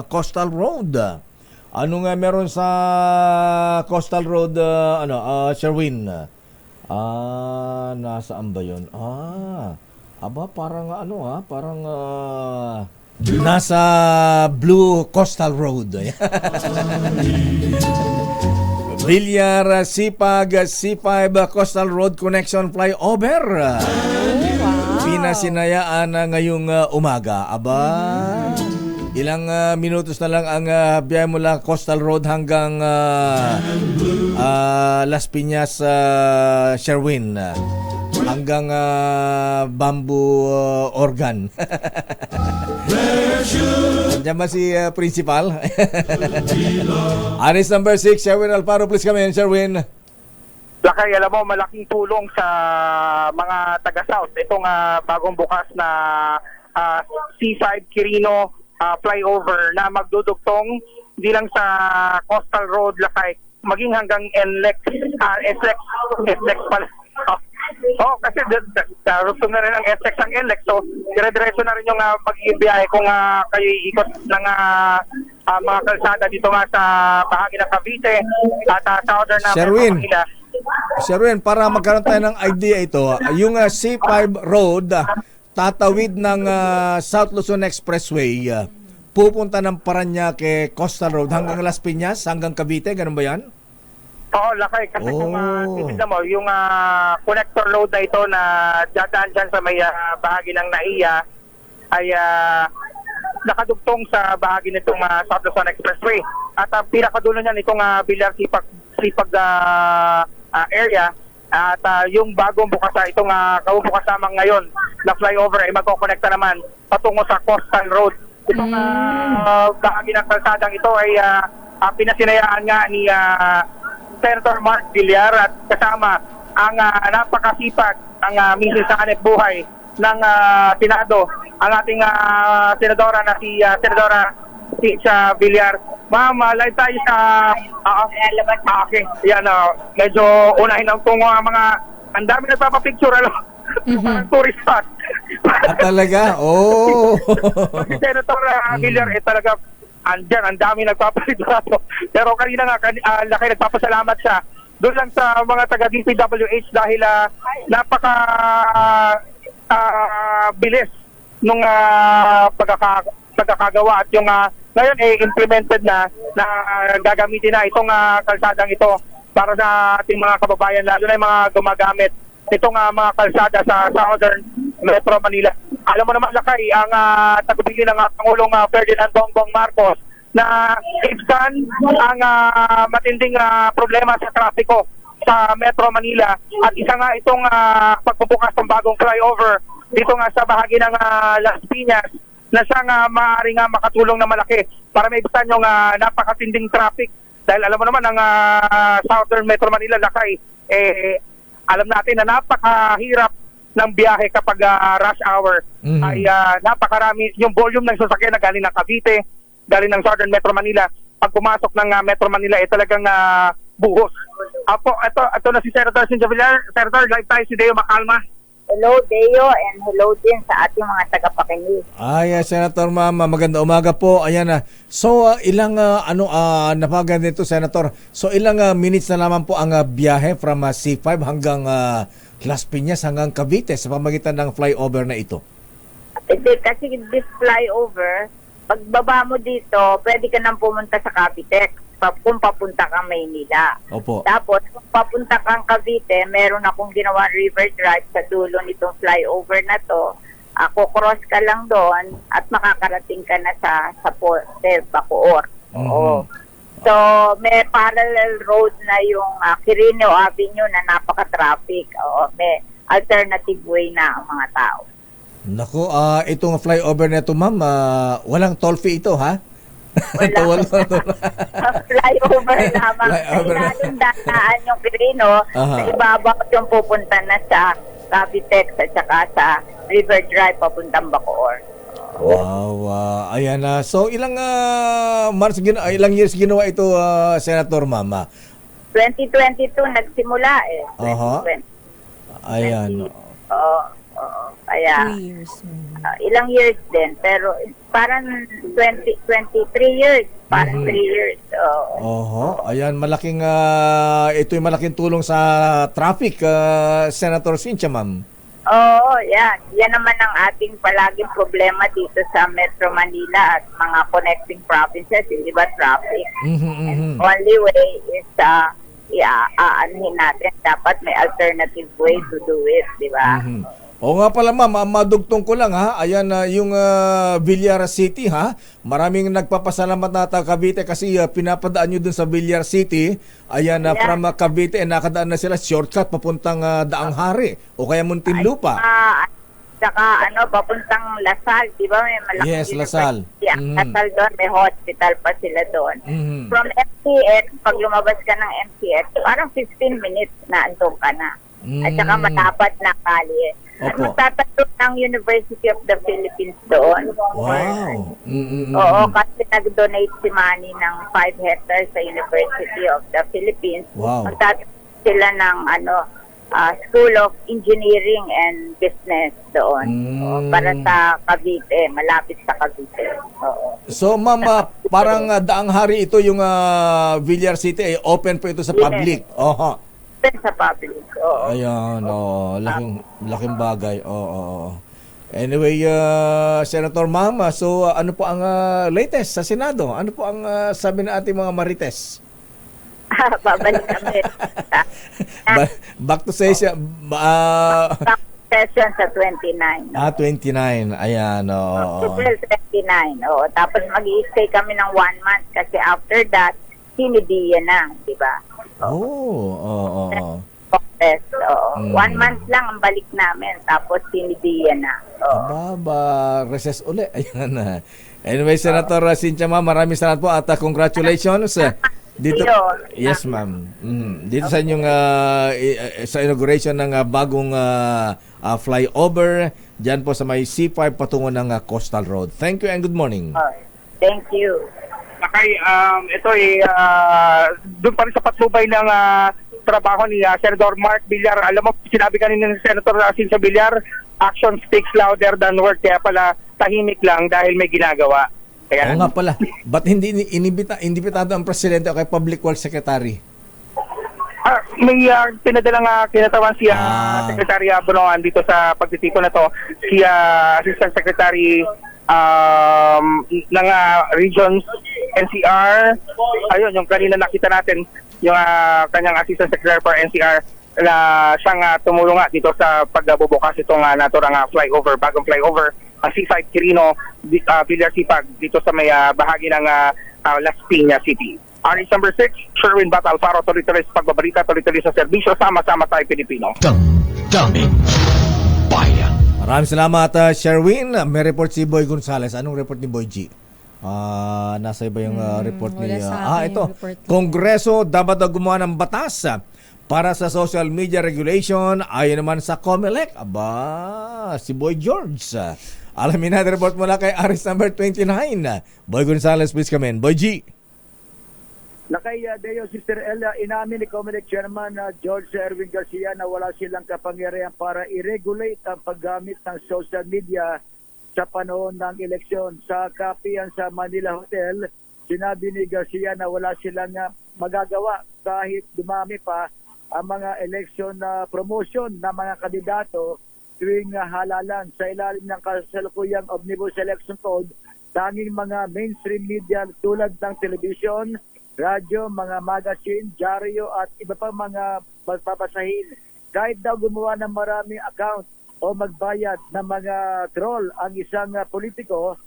Coastal Road. Ano nga meron sa Coastal Road, Sherwin? Nasaan ba yun? Parang nasa Blue Coastal Road. Villar Sipag C5 Coastal Road Connection Flyover. Pinasinayaan na ngayong umaga. Aba, ilang minutos na lang ang biyahe mula Coastal Road hanggang Las Piñas, Sherwin. Hanggang Bamboo Organ. Diyan ba si Principal? Aris number 6, Sherwin Alfaro, please come in, Sherwin.
Lakay, alam mo, malaking tulong sa mga taga-South. Itong bagong bukas na C5 Quirino flyover na magdudugtong hindi lang sa Coastal Road, Lakay, maging hanggang NLEX, SLEX pala. Kasi darugtong na rin ang SX ang NLEX. So, dire-diretso na rin yung magiging biyahe kung kayo ikot ng mga kalsada dito nga sa bahagi ng Cavite at southern na Manila.
Sherwin, para magkaroon tayo ng idea ito, yung C5 Road, tatawid ng South Luzon Expressway, pupunta ng Parañaque Coastal Road hanggang Las Piñas, hanggang Cavite, ganun ba yan?
Oo, Lakay. Kasi kung titignan mo, yung connector load na ito na dadaan dyan sa may bahagi ng NAIA ay nakadugtong sa bahagi nitong South Luzon Expressway. At pinakadulo niyan itong Villar Sipag area. At yung bagong bukas itong kabubukas naman ngayon na flyover ay magkokonekta naman patungo sa Coastal Road. Itong bahagi ng kalsadang ito ay pinasinayaan nga ni Senator Mark Villar at kasama ang napakasipag ang misis sa hanep buhay ng Senado, ang ating senadora na si Senadora Cynthia Villar. Ma'am, live tayo sa okay. Yan, medyo unahin ang tungo ang mga, ang dami nagpapapicture, parang tourist spot.
Talaga? Oh!
Si Senator Villar talaga andyan, ang dami nagpapalitrato. Pero kanina nga, laki nagpapasalamat siya doon lang sa mga taga-DPWH dahil napaka bilis nung pagkakagawa at yung ngayon implemented na gagamitin na itong kalsadang ito para sa ating mga kababayan, lalo na yung mga gumagamit itong mga kalsada sa Southern Metro Manila. Alam mo naman, Lakay, ang tagubilin ng Pangulong Ferdinand Bongbong Marcos na ibsan ang matinding problema sa trapiko sa Metro Manila. At isa nga itong pagbubukas ng bagong flyover dito nga sa bahagi ng Las Piñas na siyang maaaring makatulong na malaki para maibsan yung napakatinding traffic. Dahil alam mo naman, ang Southern Metro Manila, Lakay, alam natin na napakahirap ng biyahe kapag rush hour. Ay napakarami yung volume ng sasakyan na galing ng Cavite, galing ng Southern Metro Manila. Pag pumasok ng Metro Manila talagang buhos. Ito na si Senator Cynthia Villar. Senator, live tayo si Deo Macalma.
Hello Deo, and hello din sa ating mga tagapakinig.
Senator Ma'am, maganda umaga po. Ayan na. So ilang napagan nito, Senator. So ilang minutes na naman po ang biyahe from C5 hanggang Las Piñas hanggang Cavite sa pamagitan ng flyover na ito?
Kasi this flyover, pagbaba mo dito, pwede ka nang pumunta sa Cavite kung papunta kang Maynila.
Opo.
Tapos, kung papunta kang Cavite, meron akong ginawa river drive sa dulo nitong flyover na to. Cross ka lang doon at makakarating ka na sa Poste, Bacoor. Oo. So, may parallel road na yung Quirino Avenue na napaka-traffic. May alternative way na ang mga tao.
Naku, itong flyover na ito, ma'am, walang toll fee ito, ha?
Wala. Flyover lamang. Kailangan dataan yung Quirino sa ibabaw yung pupunta na sa Cavite at saka sa River Drive papuntang Bacoor.
Wow, ayan na. So ilang ilang years ginawa ito, Senator Mama?
2022 nagsimula eh.
Ayan.
Kaya ilang years din, pero parang 23 years, parang 3 years.
Ayan, malaking ito'y malaking tulong sa traffic, Senator Cynthia, ma'am.
Yan naman ang ating palaging problema dito sa Metro Manila at mga connecting provinces, di ba, traffic. And only way is iaanhin natin. Dapat may alternative way to do it, di ba?
O nga pala ma'am, madugtong ko lang ha. Ayan yung Villar City ha. Maraming nagpapasalamat na Cavite kasi pinapadaan nyo dun sa Villar City. Ayan from Cavite nakadaan na sila shortcut papuntang Daang Hari o kaya Muntinlupa.
Saka papuntang Lasal, di ba? May malaking
Yes, Lasal.
Lasal doon, may hospital pa sila doon. From MCX, pag lumabas ka ng MCX, parang 15 minutes na andun ka na. At saka matapat na kalye. At magtatayo ng University of the Philippines doon.
Wow!
Oo, kasi nag-donate si Manny ng 5 hectares sa University of the Philippines.
Wow!
Magtatayo sila ng School of Engineering and Business doon. Para sa Cavite, malapit sa Cavite. Oo.
So ma'am, parang Daang Hari ito yung Villar City, open po ito sa public. Oho.
Sa public. Oo.
Ayan, laking bagay. Anyway, Senator Ma'am, so ano po ang latest sa Senado? Ano po ang sabi ng ating mga marites?
Babalik kami.
Back to session.
Back to session sa 29.
29. Ayan,
April 29. Oo. Tapos mag-i-stay kami ng 1 month kasi after that, sinidiya na, di ba?
Oo.
Congress. 1 month lang ang balik namin, tapos sinidiya na.
Recess uli. Ayan na. Anyway, Senator Cynthia ma'am, maraming salamat po at congratulations. Dito, yes ma'am. Dito sa inyong sa inauguration ng bagong flyover diyan po sa may C5 patungo ng Coastal Road. Thank you and good morning.
Thank you.
Lakay, ito doon pa rin sa patnubay ng trabaho ni Senador Mark Villar. Alam mo, sinabi kanina ni Senator Cynthia Villar, action speaks louder than words. Kaya pala tahimik lang dahil may ginagawa.
Oo nga pala. Ba't hindi inimbitado ang presidente o kay Public Works Secretary?
May pinadalang kinatawan si Secretary Bonoan dito sa pagtitipon na to. Si Assistant Secretary ng Regions NCR. Ayun, yung kanina nakita natin, yung kanyang Assistant Secretary for NCR na siyang tumulong dito sa pagbubukas itong naturang flyover, bagong flyover ang C5 Quirino, Villar Sipag dito sa may bahagi ng Las Piñas City. RS number 6, Sherwin Bat Alfaro, tuloy-tuloy sa pagbabalita, tuloy-tuloy sa serbisyo, sama-sama tayo Pilipino.
Daming bayan.
Maraming salamat, Sherwin. May report si Boy Gonzales. Anong report ni Boy G? Nasa iba yung report ni... ito. Kongreso dapat gumawa ng batas para sa social media regulation. Ayon naman sa COMELEC. Si Boy George. Alamin natin report mula kay RS number 29. Boy Gonzales, please come in. Boy G.
Lakay Deo, Sister Ella, inamin ni COMELEC Chairman George Erwin Garcia na wala silang kapangyarihan para i-regulate ang paggamit ng social media sa panahon ng eleksyon. Sa kapihan sa Manila Hotel, sinabi ni Garcia na wala silang magagawa kahit dumami pa ang mga election na promotion ng mga kandidato tuwing halalan sa ilalim ng kasalukuyang Omnibus Election Code. Tanging mga mainstream media tulad ng television, radyo, mga magazine, dyaryo at iba pang mga magpapasahin. Kahit daw gumawa ng maraming account o magbayad ng mga troll ang isang politiko,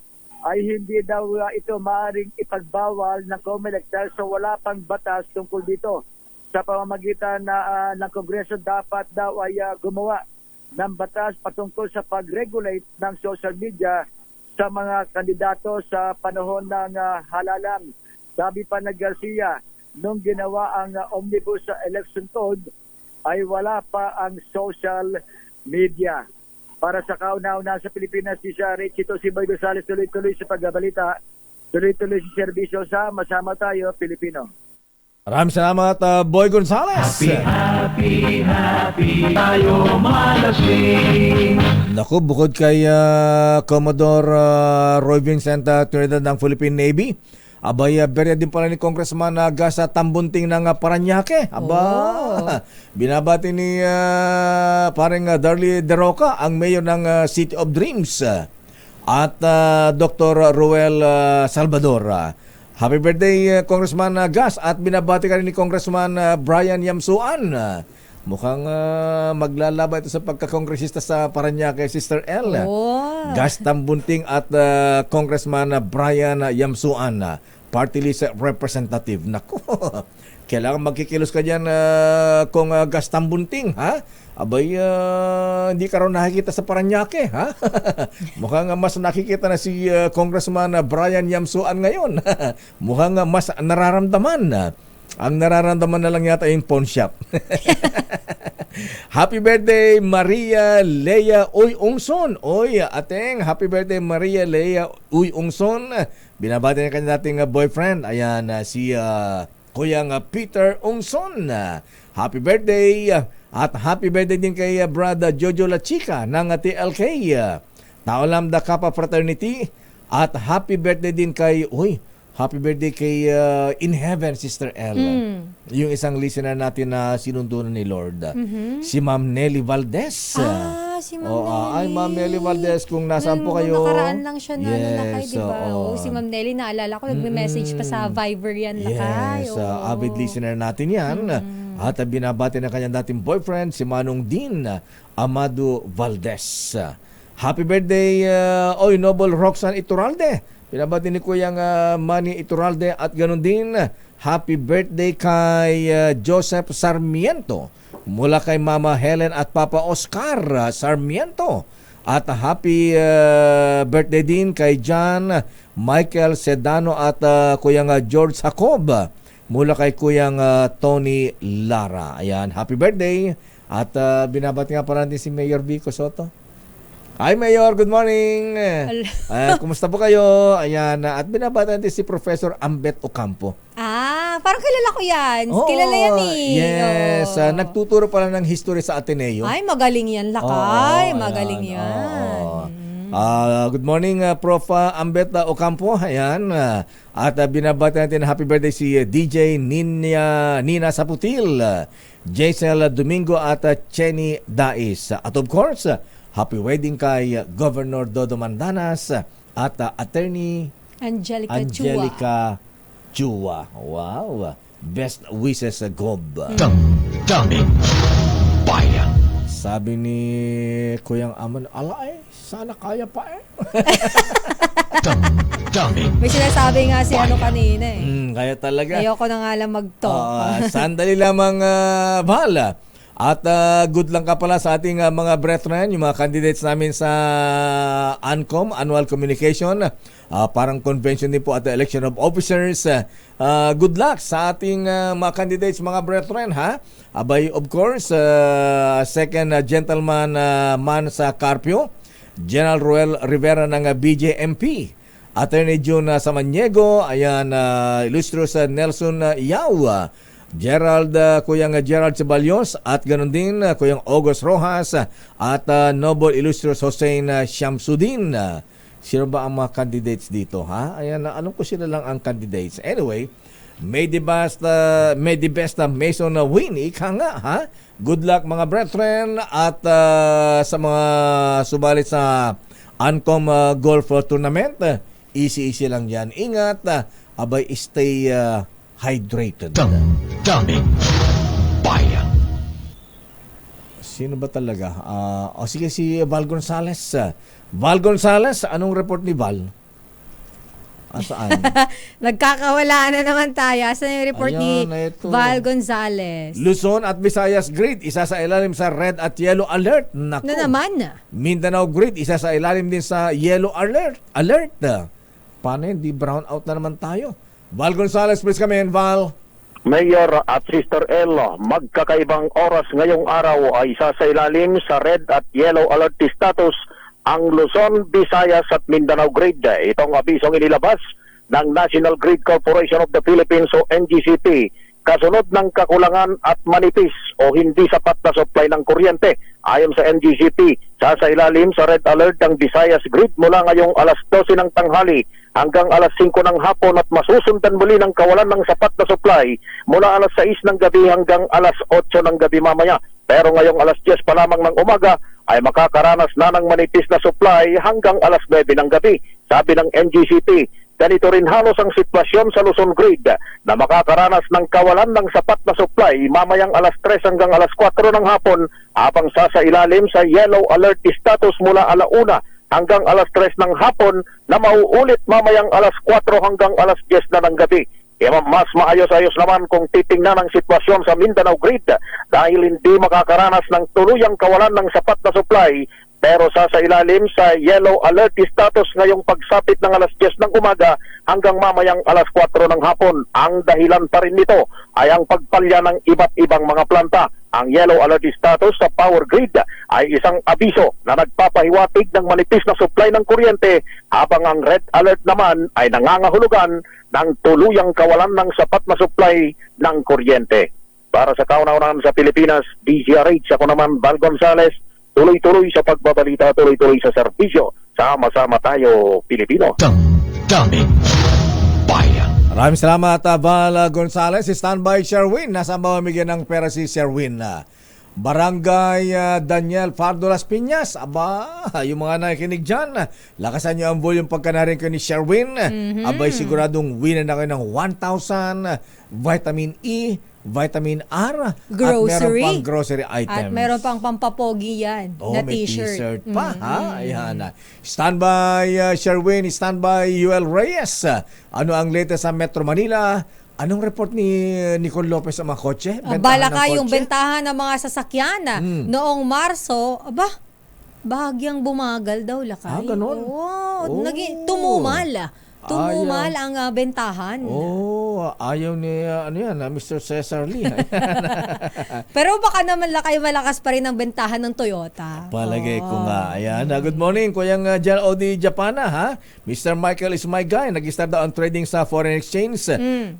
ay hindi daw ito maaaring ipagbawal ng COMELEC dahil so wala pang batas tungkol dito. Sa pamamagitan ng Kongreso dapat daw ay gumawa ng batas patungkol sa pag-regulate ng social media sa mga kandidato sa panahon ng halalan. Sabi pa na Garcia, nung ginawa ang Omnibus Election Code, ay wala pa ang social media. Para sa kauna-una sa Pilipinas, si Richito si Boy Gonzales, tuloy-tuloy sa pagbabalita, tuloy-tuloy sa serbisyo, sama tayo, Pilipino.
Maraming salamat, Boy Gonzales.
Happy tayo malasing.
Naku, bukod kay Commodore Roy Vincent Trinidad ng Philippine Navy, berya din pala ni Congressman Gasa Tambunting ng Paranaque. Binabati ni parang Darlie De Roca, ang mayor ng City of Dreams, at Dr. Ruel Salvador. Happy birthday, Congressman Gas. At binabati ka rin ni Congressman Brian Yamsuan. Mukhang maglalaba ito sa pagkakongresista sa Parañaque, Sister L.
Oh.
Gas Tambunting at Congressman Brian Yamsuan, party list representative. Naku, kailangan magkikilos ka dyan kung Gas Tambunting, ha? Abay, hindi ka raw nakikita sa Parañaque, ha? Mukhang mas nakikita na si Congressman Brian Yamsuan ngayon. Mukhang mas nararamdaman. Ang nararamdaman na lang yata yung pawn shop. Happy birthday, Maria Lea Uy Ungson. Oy, ateng, happy birthday, Maria Lea Uy Ungson. Binabati na kanya dating boyfriend. Ayan, si Kuyang Peter Ungson. Happy birthday. At happy birthday din kay Brother Jojo La Chica ng TLK. Tao Lambda Kappa Fraternity. At happy birthday din kay, happy birthday kay In Heaven, Sister L. Yung isang listener natin na sinundunan ni Lord. Si Ma'am Nelly Valdez.
Si Ma'am Nelly.
Ay, Ma'am Nelly Valdez, kung nasaan po kayo.
Nakaraan lang siya na lakay, di ba? Si Ma'am Nelly, naalala ko, nagme-message pa sa Viber yan, lakay.
Yes, avid listener natin yan. At binabati na kanyang dating boyfriend, si Manong Dean Amado Valdez. Happy birthday, Noble Roxanne Iturralde. Pinabati ni Kuyang Manny Iturralde at ganun din, happy birthday kay Joseph Sarmiento mula kay Mama Helen at Papa Oscar Sarmiento. At happy birthday din kay John Michael Sedano at Kuyang George Jacob mula kay Kuyang Tony Lara. Ayan, happy birthday. At binabati nga pa natin si Mayor Vico Soto. Hi Mayor, good morning. Kumusta po kayo? Ayan, at binabati natin si Professor Ambet Ocampo.
Parang kilala ko yan. Kilala yan eh.
Yes, nagtuturo pala ng history sa Ateneo.
Ay, magaling yan, lakay. Magaling yan.
Good morning, Prof. Ambet Ocampo. Ayan. At binabati natin happy birthday si DJ Nina Saputil, Jaisel Domingo at Chenny Dais. At of course, happy wedding kay Governor Dodo Mandanas at Attorney Angelica Chua. Wow. Best wishes, Gob.
Daming bayan.
Sabi ni Kuyang Amon, sana kaya pa eh.
May sinasabi nga si kanina eh.
Kaya talaga.
Ayoko na nga lang mag-talk.
Sandali lamang, bahala. At good lang ka pala sa ating mga brethren, yung mga candidates namin sa ANCOM, Annual Communication. Parang convention din po at the election of officers. Good luck sa ating mga candidates, mga brethren, ha? Abay, of course, second gentleman man sa Carpio, General Ruel Rivera ng BJMP. Attorney June Samaniego, ayan, illustrious Nelson Yao, Kuyang Gerald Ceballos at ganoon din Kuyang August Rojas at Noble Illustrious Hossein Shamsuddin. Sino ba ang mga candidates dito, ha? Ayan, alam ko sila lang ang candidates. Anyway, may the best Mason Winnie ka nga, ha? Good luck mga brethren at sa mga subalit sa ANCOM Golf Tournament, easy lang yan. Ingat, abay stay hydrated.
Daming bayan.
Sino ba talaga? Sige, si Val Gonzales. Val Gonzales, anong report ni Val? Saan?
Nagkakawala na naman tayo. Saan yung report ni Val Gonzales?
Luzon at Visayas Grid, isa sa ilalim sa red at yellow alert. Naku.
Na naman.
Mindanao Grid, isa sa ilalim din sa yellow alert. Paano yun? Di brown out na naman tayo. Val Gonzales, please come in, Val.
Mayor at Sister L, magkakaibang oras ngayong araw ay isa sa ilalim sa red at yellow alert status ang Luzon, Visayas at Mindanao Grid. Itong abisong inilabas ng National Grid Corporation of the Philippines o NGCP kasunod ng kakulangan at manipis o hindi sapat na supply ng kuryente. Ayon sa NGCP, sa ilalim sa red alert ng Visayas Grid mula ngayong alas 12 ng tanghali hanggang alas 5 ng hapon at masusundan muli ng kawalan ng sapat na supply mula alas 6 ng gabi hanggang alas 8 ng gabi mamaya. Pero ngayong alas 10 pa lamang ng umaga ay makakaranas na ng manipis na supply hanggang alas 9 ng gabi. Sabi ng NGCP, Ganito rin halos ang sitwasyon sa Luzon Grid na makakaranas ng kawalan ng sapat na supply mamayang alas 3 hanggang alas 4 ng hapon habang sasailalim sa yellow alert status mula alauna hanggang alas 3 ng hapon na mauulit mamayang alas 4 hanggang alas 10 na ng gabi. Mas maayos-ayos naman kung titingnan ang sitwasyon sa Mindanao Grid dahil hindi makakaranas ng tuluyang kawalan ng sapat na supply pero sasailalim sa yellow alert status ngayong pagsapit ng alas 10 ng umaga hanggang mamayang alas 4 ng hapon. Ang dahilan pa rin nito ay ang pagpalya ng iba't ibang mga planta. Ang yellow alert status sa power grid ay isang abiso na nagpapahiwatig ng manipis na supply ng kuryente habang ang red alert naman ay nangangahulugan ng tuluyang kawalan ng sapat na supply ng kuryente. Para sa kauna-unahan sa Pilipinas, DZRH, ako naman Val Gonzales, tuloy-tuloy sa pagbabalita, tuloy-tuloy sa serbisyo. Sama-sama tayo, Pilipino.
Daming bayan.
Maraming salamat, Val Gonzales. Standby, Sherwin. Nasa mamamigyan ng pera si Sherwin. Barangay Daniel Fardo Las Piñas. Aba, yung mga nakikinig dyan, lakasan nyo ang volume pagka narinig ko ni Sherwin. Abay, siguradong win na kayo ng 1,000 vitamin E, vitamin R,
Grocery.
at meron pang grocery items.
At meron pang pampapogi yan na
may
t-shirt.
t-shirt pa. Ha? Ayan. Standby, Sherwin. Standby, UL Reyes. Ano ang latest sa Metro Manila? Anong report ni Nicole Lopez sa mga kotse?
Bala ka yung bentahan ng mga sasakyan noong Marso, bahagyang bumagal daw lakay.
Ganun?
Tumumal. Tumumal ang bentahan.
Ayaw ni Mr. Cesar Lee.
Pero baka naman lakay malakas pa rin ang bentahan ng Toyota.
Palagay ko nga. Ayan. Good morning, Kuyang Jan Odi Japana, ha? Mr. Michael is my guy. Nag-start daw ang trading sa foreign exchange. 57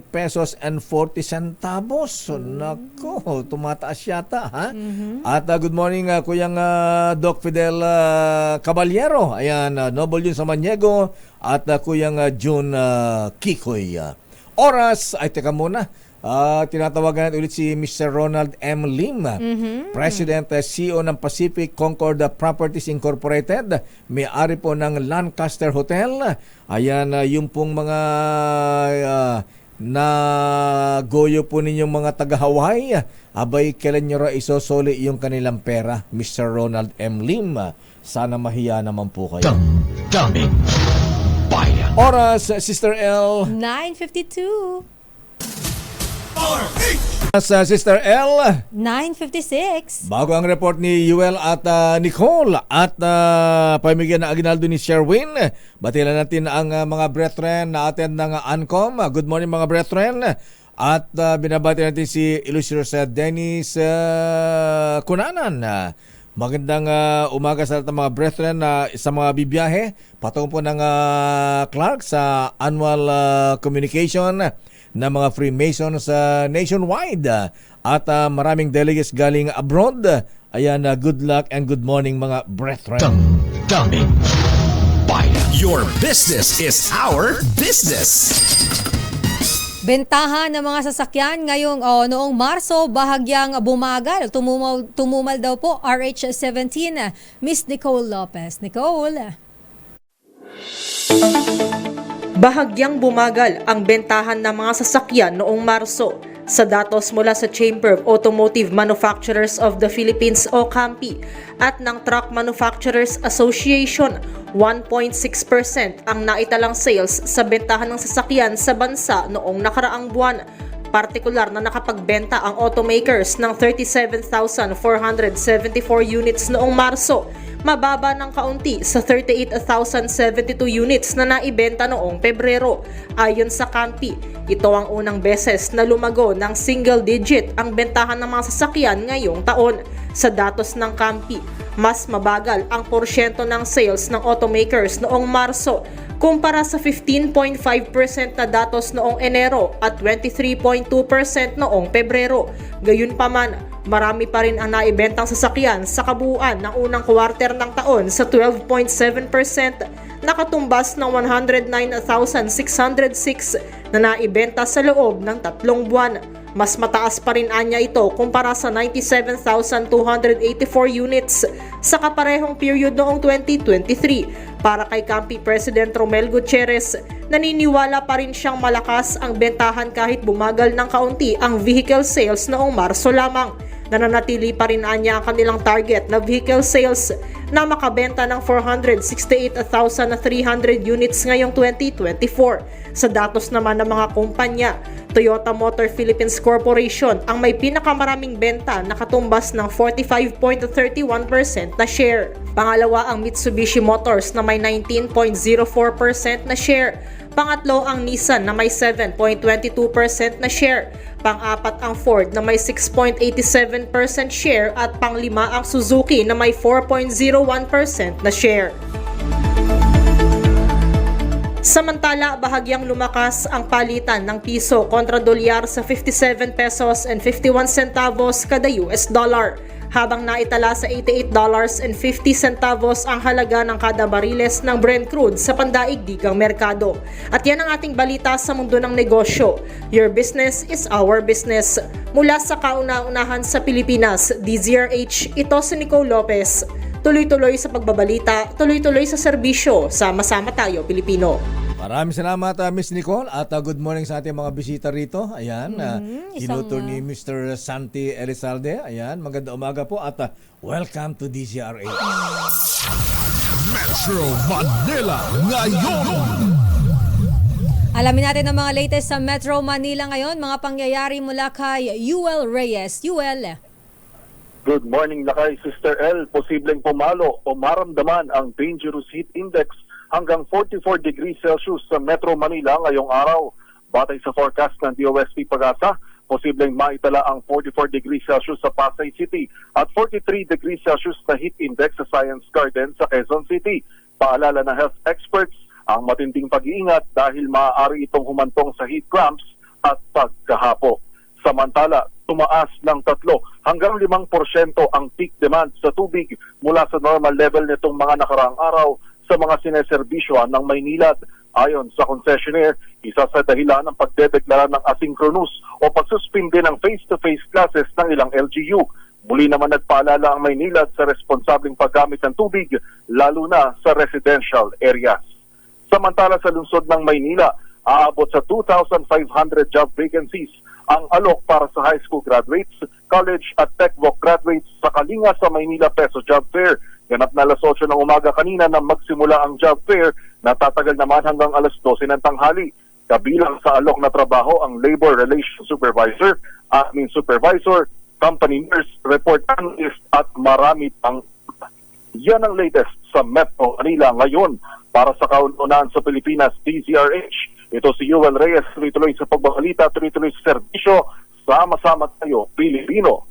pesos and 40 centavos. Nako, tumataas yata, ha? At good morning, Kuyang Doc Fidel Caballero. Ayan, Noble yun sa Maniego. At Kuyang June Kikoy. Oras, ay teka muna. Tinatawagan natin ulit si Mr. Ronald M. Lim, President, CEO ng Pacific Concord Properties Incorporated, may-ari po ng Lancaster Hotel. Ayan, yung pong mga nagoyo po ninyong mga taga-Hawaii, abay, kailan nyo ra isosoli yung kanilang pera, Mr. Ronald M. Lim. Sana mahiya naman po kayo.
Daming bayan.
Oras, Sister L.
9:52.
Sa Sister L.
9:56.
Bago ang report ni Yuel at Nicole at pamigyan na Aguinaldo ni Sherwin, batilan natin ang mga brethren na attend ng ANCOM. Good morning mga brethren. At binabati natin si Illustrious Dennis Kunanan. Magandang umaga sa lahat ng mga brethren sa mga bibiyahe patungo po ng Clark sa annual communication ng mga Freemasons nationwide at maraming delegates galing abroad. Ayan, good luck and good morning mga brethren.
Daming bayan.
Your business is our business.
Bentahan ng mga sasakyan noong Marso, bahagyang bumagal. Tumumal daw po, RH17, Miss Nicole Lopez. Nicole.
Bahagyang bumagal ang bentahan ng mga sasakyan noong Marso. Sa datos mula sa Chamber of Automotive Manufacturers of the Philippines o CAMPI at ng Truck Manufacturers Association, 1.6% ang naitalang sales sa bentahan ng sasakyan sa bansa noong nakaraang buwan. Partikular na nakapagbenta ang automakers ng 37,474 units noong Marso, mababa ng kaunti sa 38,072 units na naibenta noong Pebrero. Ayon sa CAMPI, ito ang unang beses na lumago ng single digit ang bentahan ng mga sasakyan ngayong taon. Sa datos ng CAMPI, mas mabagal ang porsyento ng sales ng automakers noong Marso kumpara sa 15.5% na datos noong Enero at 23.2% noong Pebrero. Gayunpaman, marami pa rin ang naibentang sasakyan sa kabuuan ng unang quarter ng taon sa 12.7%, nakatumbas ng 109,606 na naibenta sa loob ng 3 buwan. Mas mataas pa rin anya ito kumpara sa 97,284 units sa kaparehong period noong 2023. Para kay Campi President Romel Gutierrez, naniniwala pa rin siyang malakas ang bentahan kahit bumagal ng kaunti ang vehicle sales noong Marso lamang. Nananatili pa rin anya ang kanilang target na vehicle sales na makabenta ng 468,300 units ngayong 2024. Sa datos naman ng mga kumpanya, Toyota Motor Philippines Corporation ang may pinakamaraming benta na katumbas ng 45.31% na share. Pangalawa ang Mitsubishi Motors na may 19.04% na share. Pangatlo ang Nissan na may 7.22% na share. Pang-apat ang Ford na may 6.87% share at panglima ang Suzuki na may 4.01% na share. Samantala, bahagyang lumakas ang palitan ng piso kontra dolyar sa 57 pesos and 51 centavos kada US dollar, habang naitala sa $88.50 ang halaga ng kada bariles ng Brent crude sa pandaigdigang merkado. At yan ang ating balita sa mundo ng negosyo. Your business is our business. Mula sa kauna-unahan sa Pilipinas, DZRH, ito si Nicole Lopez. Tuloy-tuloy sa pagbabalita, tuloy-tuloy sa serbisyo. Sama-sama tayo, Pilipino.
Maraming salamat, Miss Nicole, at good morning sa ating mga bisita rito. Ayan, tinutur ni Mr. Santi Elizalde. Ayan, maganda umaga po at welcome to DZRH.
Metro Manila ngayon.
Alamin natin ang mga latest sa Metro Manila ngayon, mga pangyayari mula kay Yuel Reyes. Yuel.
Good morning, Lakay, Sister L. Posibleng pumalo o maramdaman ang Dangerous Heat Index hanggang 44 degrees Celsius sa Metro Manila ngayong araw. Batay sa forecast ng DOST Pag-asa, posibleng maitala ang 44 degrees Celsius sa Pasay City at 43 degrees Celsius na heat index sa Science Garden sa Quezon City. Paalala ng health experts ang matinding pag-iingat dahil maaari itong humantong sa heat cramps at pagkahapo. Samantala, tumaas ng 3 hanggang 5% ang peak demand sa tubig mula sa normal level nitong mga nakaraang araw sa mga sineserbisyoan ng Maynilad. Ayon sa concessionaire, isa sa dahilan ng pagdedeklara ng asynchronous o pagsuspinde ng face-to-face classes ng ilang LGU. Muli naman nagpaalala ang Maynilad sa responsabling paggamit ng tubig, lalo na sa residential areas. Samantala sa lungsod ng Maynila, aabot sa 2,500 job vacancies ang alok para sa high school graduates, college at TechVoc graduates sa Kalinga sa Maynila Peso Job Fair. Ganap na alas 8 ng umaga kanina nang magsimula ang job fair na tatagal naman hanggang alas 12 ng tanghali. Kabilang sa alok na trabaho ang Labor Relations Supervisor, Admin Supervisor, Company Nurse, Report Analyst at marami pang. Yan ang latest sa Metro Manila ngayon. Para sa kauna-unahan sa Pilipinas, DZRH. Ito si Yuel Reyes, tuloy-tuloy sa pagbabalita, tuloy-tuloy sa serbisyo. Sama-sama tayo, Pilipino.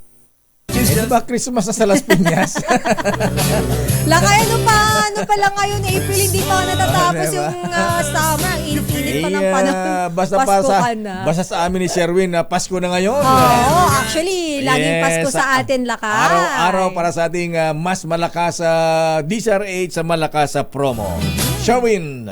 Ito ba Christmas sa Las Piñas?
Lakay, ano pa lang ngayon, April, hindi pa natatapos yung summer. Init pa ng panahon.
Basta sa amin ni Sherwin na Pasko na ngayon.
Oo, actually, laging Pasko sa atin, Lakay.
Araw-araw para sa ating mas malakas sa DZRH sa malakas sa promo. Sherwin.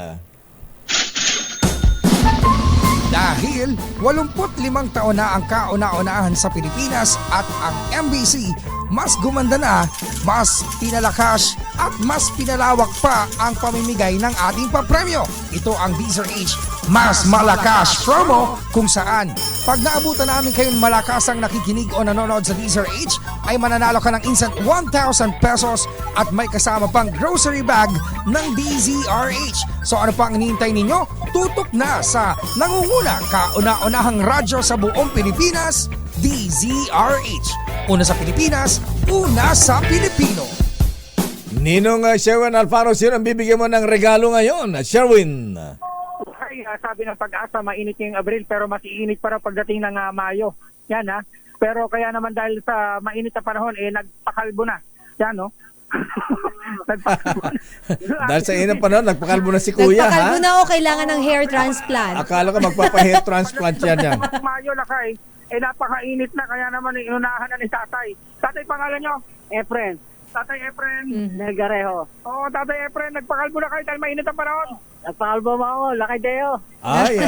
Dahil 85 taon na ang kauna-unahan sa Pilipinas at ang MBC, mas gumanda na, mas pinalakas at mas pinalawak pa ang pamimigay ng ating papremyo. Ito ang DZRH Mas Malakas Promo, kung saan pag naabutan namin kayong malakasang nakikinig o nanonood sa DZRH ay mananalo ka ng instant 1,000 pesos at may kasama pang grocery bag ng DZRH. So ano pang hinihintay ninyo? Tutok na sa nangunguna kauna-unahang radyo sa buong Pilipinas, DZRH. Una sa Pilipinas, una sa Pilipino.
Ninong Sherwin Alfaro, sino ang bibigyan mo ng regalo ngayon? Sherwin.
Ay, sabi ng Pag-asa, mainit yung Abril pero mas iinit para pagdating ng Mayo. Yan ha. Pero kaya naman dahil sa mainit na panahon, nagpakalbo na. Yan no.
Dahil sa inang panahon, nagpakalbo na si Kuya.
Nagpakalbo na o kailangan ng hair transplant.
Akala ko magpapa-hair transplant yan.
Mayo Lakay, napakainit na kaya naman inunahan na ni Tatay. Tatay, pangalan nyo? Efren. Tatay Efren. Nelgarejo. Oo, Tatay Efren, nagpakalbo na kayo dahil mainit ang panahon. Nagpakalbo mo ako, Lakay Deo.
Ay,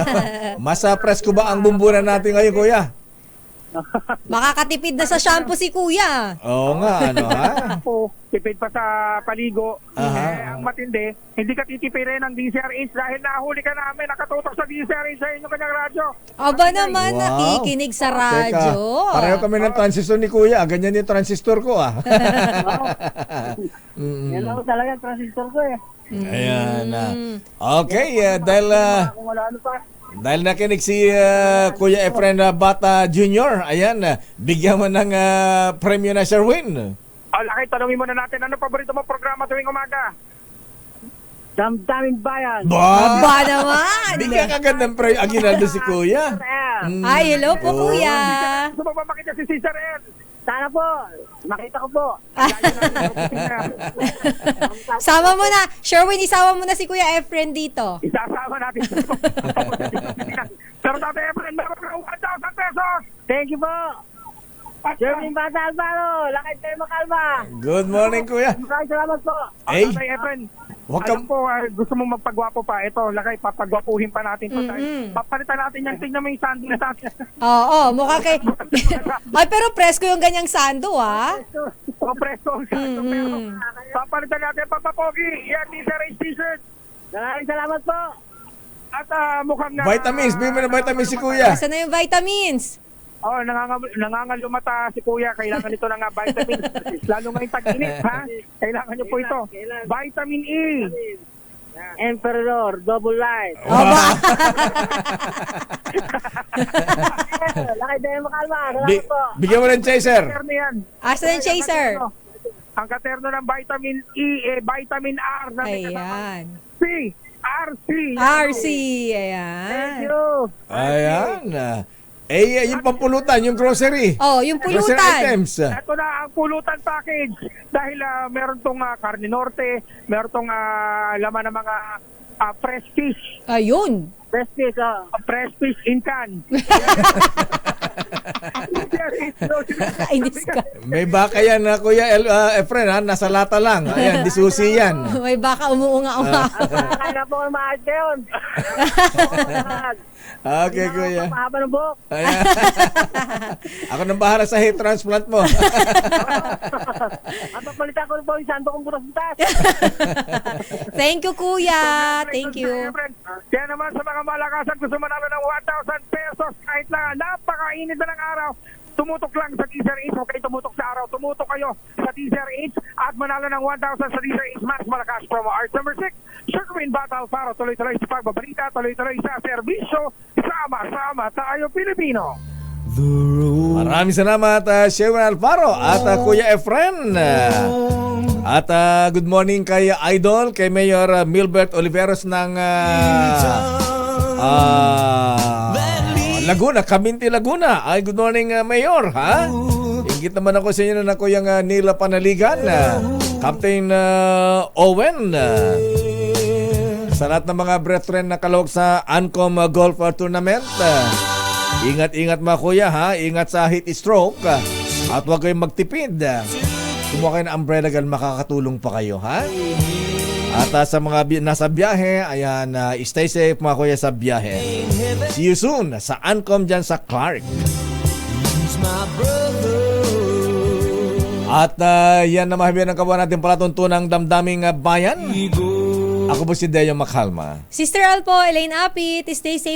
mas presko ba ang bumbunan natin ngayon, Kuya?
Makakatipid na sa shampoo si kuya.
Oo nga, ano ha?
Po, tipid pa sa paligo.
Aha.
Ang matindi, hindi ka titipirin ng DCRH dahil nahuli ka namin, nakatutok sa DCRH sa inyong kanyang radyo.
Aba naman,
Wow.
nakikinig sa radyo.
Teka, pareho kami ng transistor ni kuya. Ganyan yung transistor ko ah.
Yan ako talaga, transistor ko eh.
Ayan. Okay,
Kung wala ano pa.
dahil nakinig si Kuya Efren Bata Jr., ayan, bigyan mo ng premyo na Sherwin.
Laki, tanungin muna natin, ano paborito mo programa tuwing umaga?
Damdaming bayan.
Aba naman.
Bigyan ka gandang premyo. Aginaldo si Kuya.
Ay, hello po, kuya.
Gusto mo ba makita si Cesar L?
Sana po, makita ko po.
Sama mo na. Sherwin, isama mo na si Kuya Efren dito.
Isasama natin. Pero Tate Efren, meron ka 1,000 pesos.
Thank you po. Jeremy Bata Alvaro, lakay tayo makalma.
Good morning, Kuya.
Maraming salamat po.
Ay.
Tate Efren,
Huwag
alam po, gusto mong magpagwapo pa. Ito, lakay, papagwapuhin pa natin to. Papalitan natin yan. Tingnan mo yung sando na natin.
Oo, mukha kay... Ay, pero presko yung ganyang sando, ah.
O, presto ang sando. Pero papalitan natin, papapogi. Yan, DCRH t-shirt.
Maraming salamat po.
At mukhang...
Vitamins. Bigyan mo ng vitamins si Kuya.
Nasaan na yung vitamins?
Oh, nangangalumata si Kuya. Kailangan nito ng vitamins. Lalo ngayong tag-init, ha? Kailangan nyo po ito. Vitamin E.
Emperor, double light. Lakay tayo makalma. Salamat po.
Bigyan mo ng chaser.
Katerno yan.
Asa yung chaser?
Ang katerno ng vitamin E, vitamin R. Na
Ayan.
C. RC.
RC. Ayan.
Thank you.
Ayan. Yung pampulutan, yung grocery.
Oh, yung
Grocery
pulutan.
items.
Ito na ang pulutan package. Dahil meron tong Carne Norte, meron tong laman ng mga fresh fish.
Ayun.
Fresh fish,
fresh fish in can.
Kainis ka.
May baka yan, Kuya Efren, ha? Nasa lata lang. Ayan, disusi yan.
May baka umuunga-unga.
Kaya po ang maayos yun.
Okay, Kuya.
Mahaba ng buhok.
Ayan. Ako nang bahala sa hair transplant mo.
At papalitan ko po yung santo kong buras-butas.
Thank you, Kuya. Thank you.
Kaya naman sa mga malakasan, gusto manalo ng 1,000 pesos kahit na napakainit na ng araw. Tumutok lang sa DCRH. Huwag kayo tumutok sa araw. Tumutok kayo sa DCRH at manalo ng 1,000 sa DCRH Mas Malakas Promo Arts number 6. Sherwin Bata Alfaro. Tuloy-tuloy sa pagbabalita. Tuloy-tuloy sa serbisyo. Sama-sama tayo Pilipino.
Maraming salamat, Sherwin Alfaro at Kuya Efren. At good morning kay Idol, kay Mayor Milbert Oliveros ng Laguna, Caminti, Laguna. Ay, good morning, Mayor, ha? Ingit naman ako sa inyo na Kuyang Nila Panaligan, Captain Owen, sa lahat ng mga brethren na kalawag sa Ancom Golf Tournament. Ingat-ingat mga kuya, ha? Ingat sa heat stroke. At huwag kayong magtipid. Kumuha kayo ng umbrella gan makakatulong pa kayo, ha? At sa mga nasa biyahe, ayan, stay safe mga kuya sa biyahe. See you soon sa Ancom dyan sa Clark. At yan na mahabihan ng kabuhan natin palatuntunang damdaming bayan. Ako po si Deo Macalma.
Sister Alpo, Elaine Apit, stay safe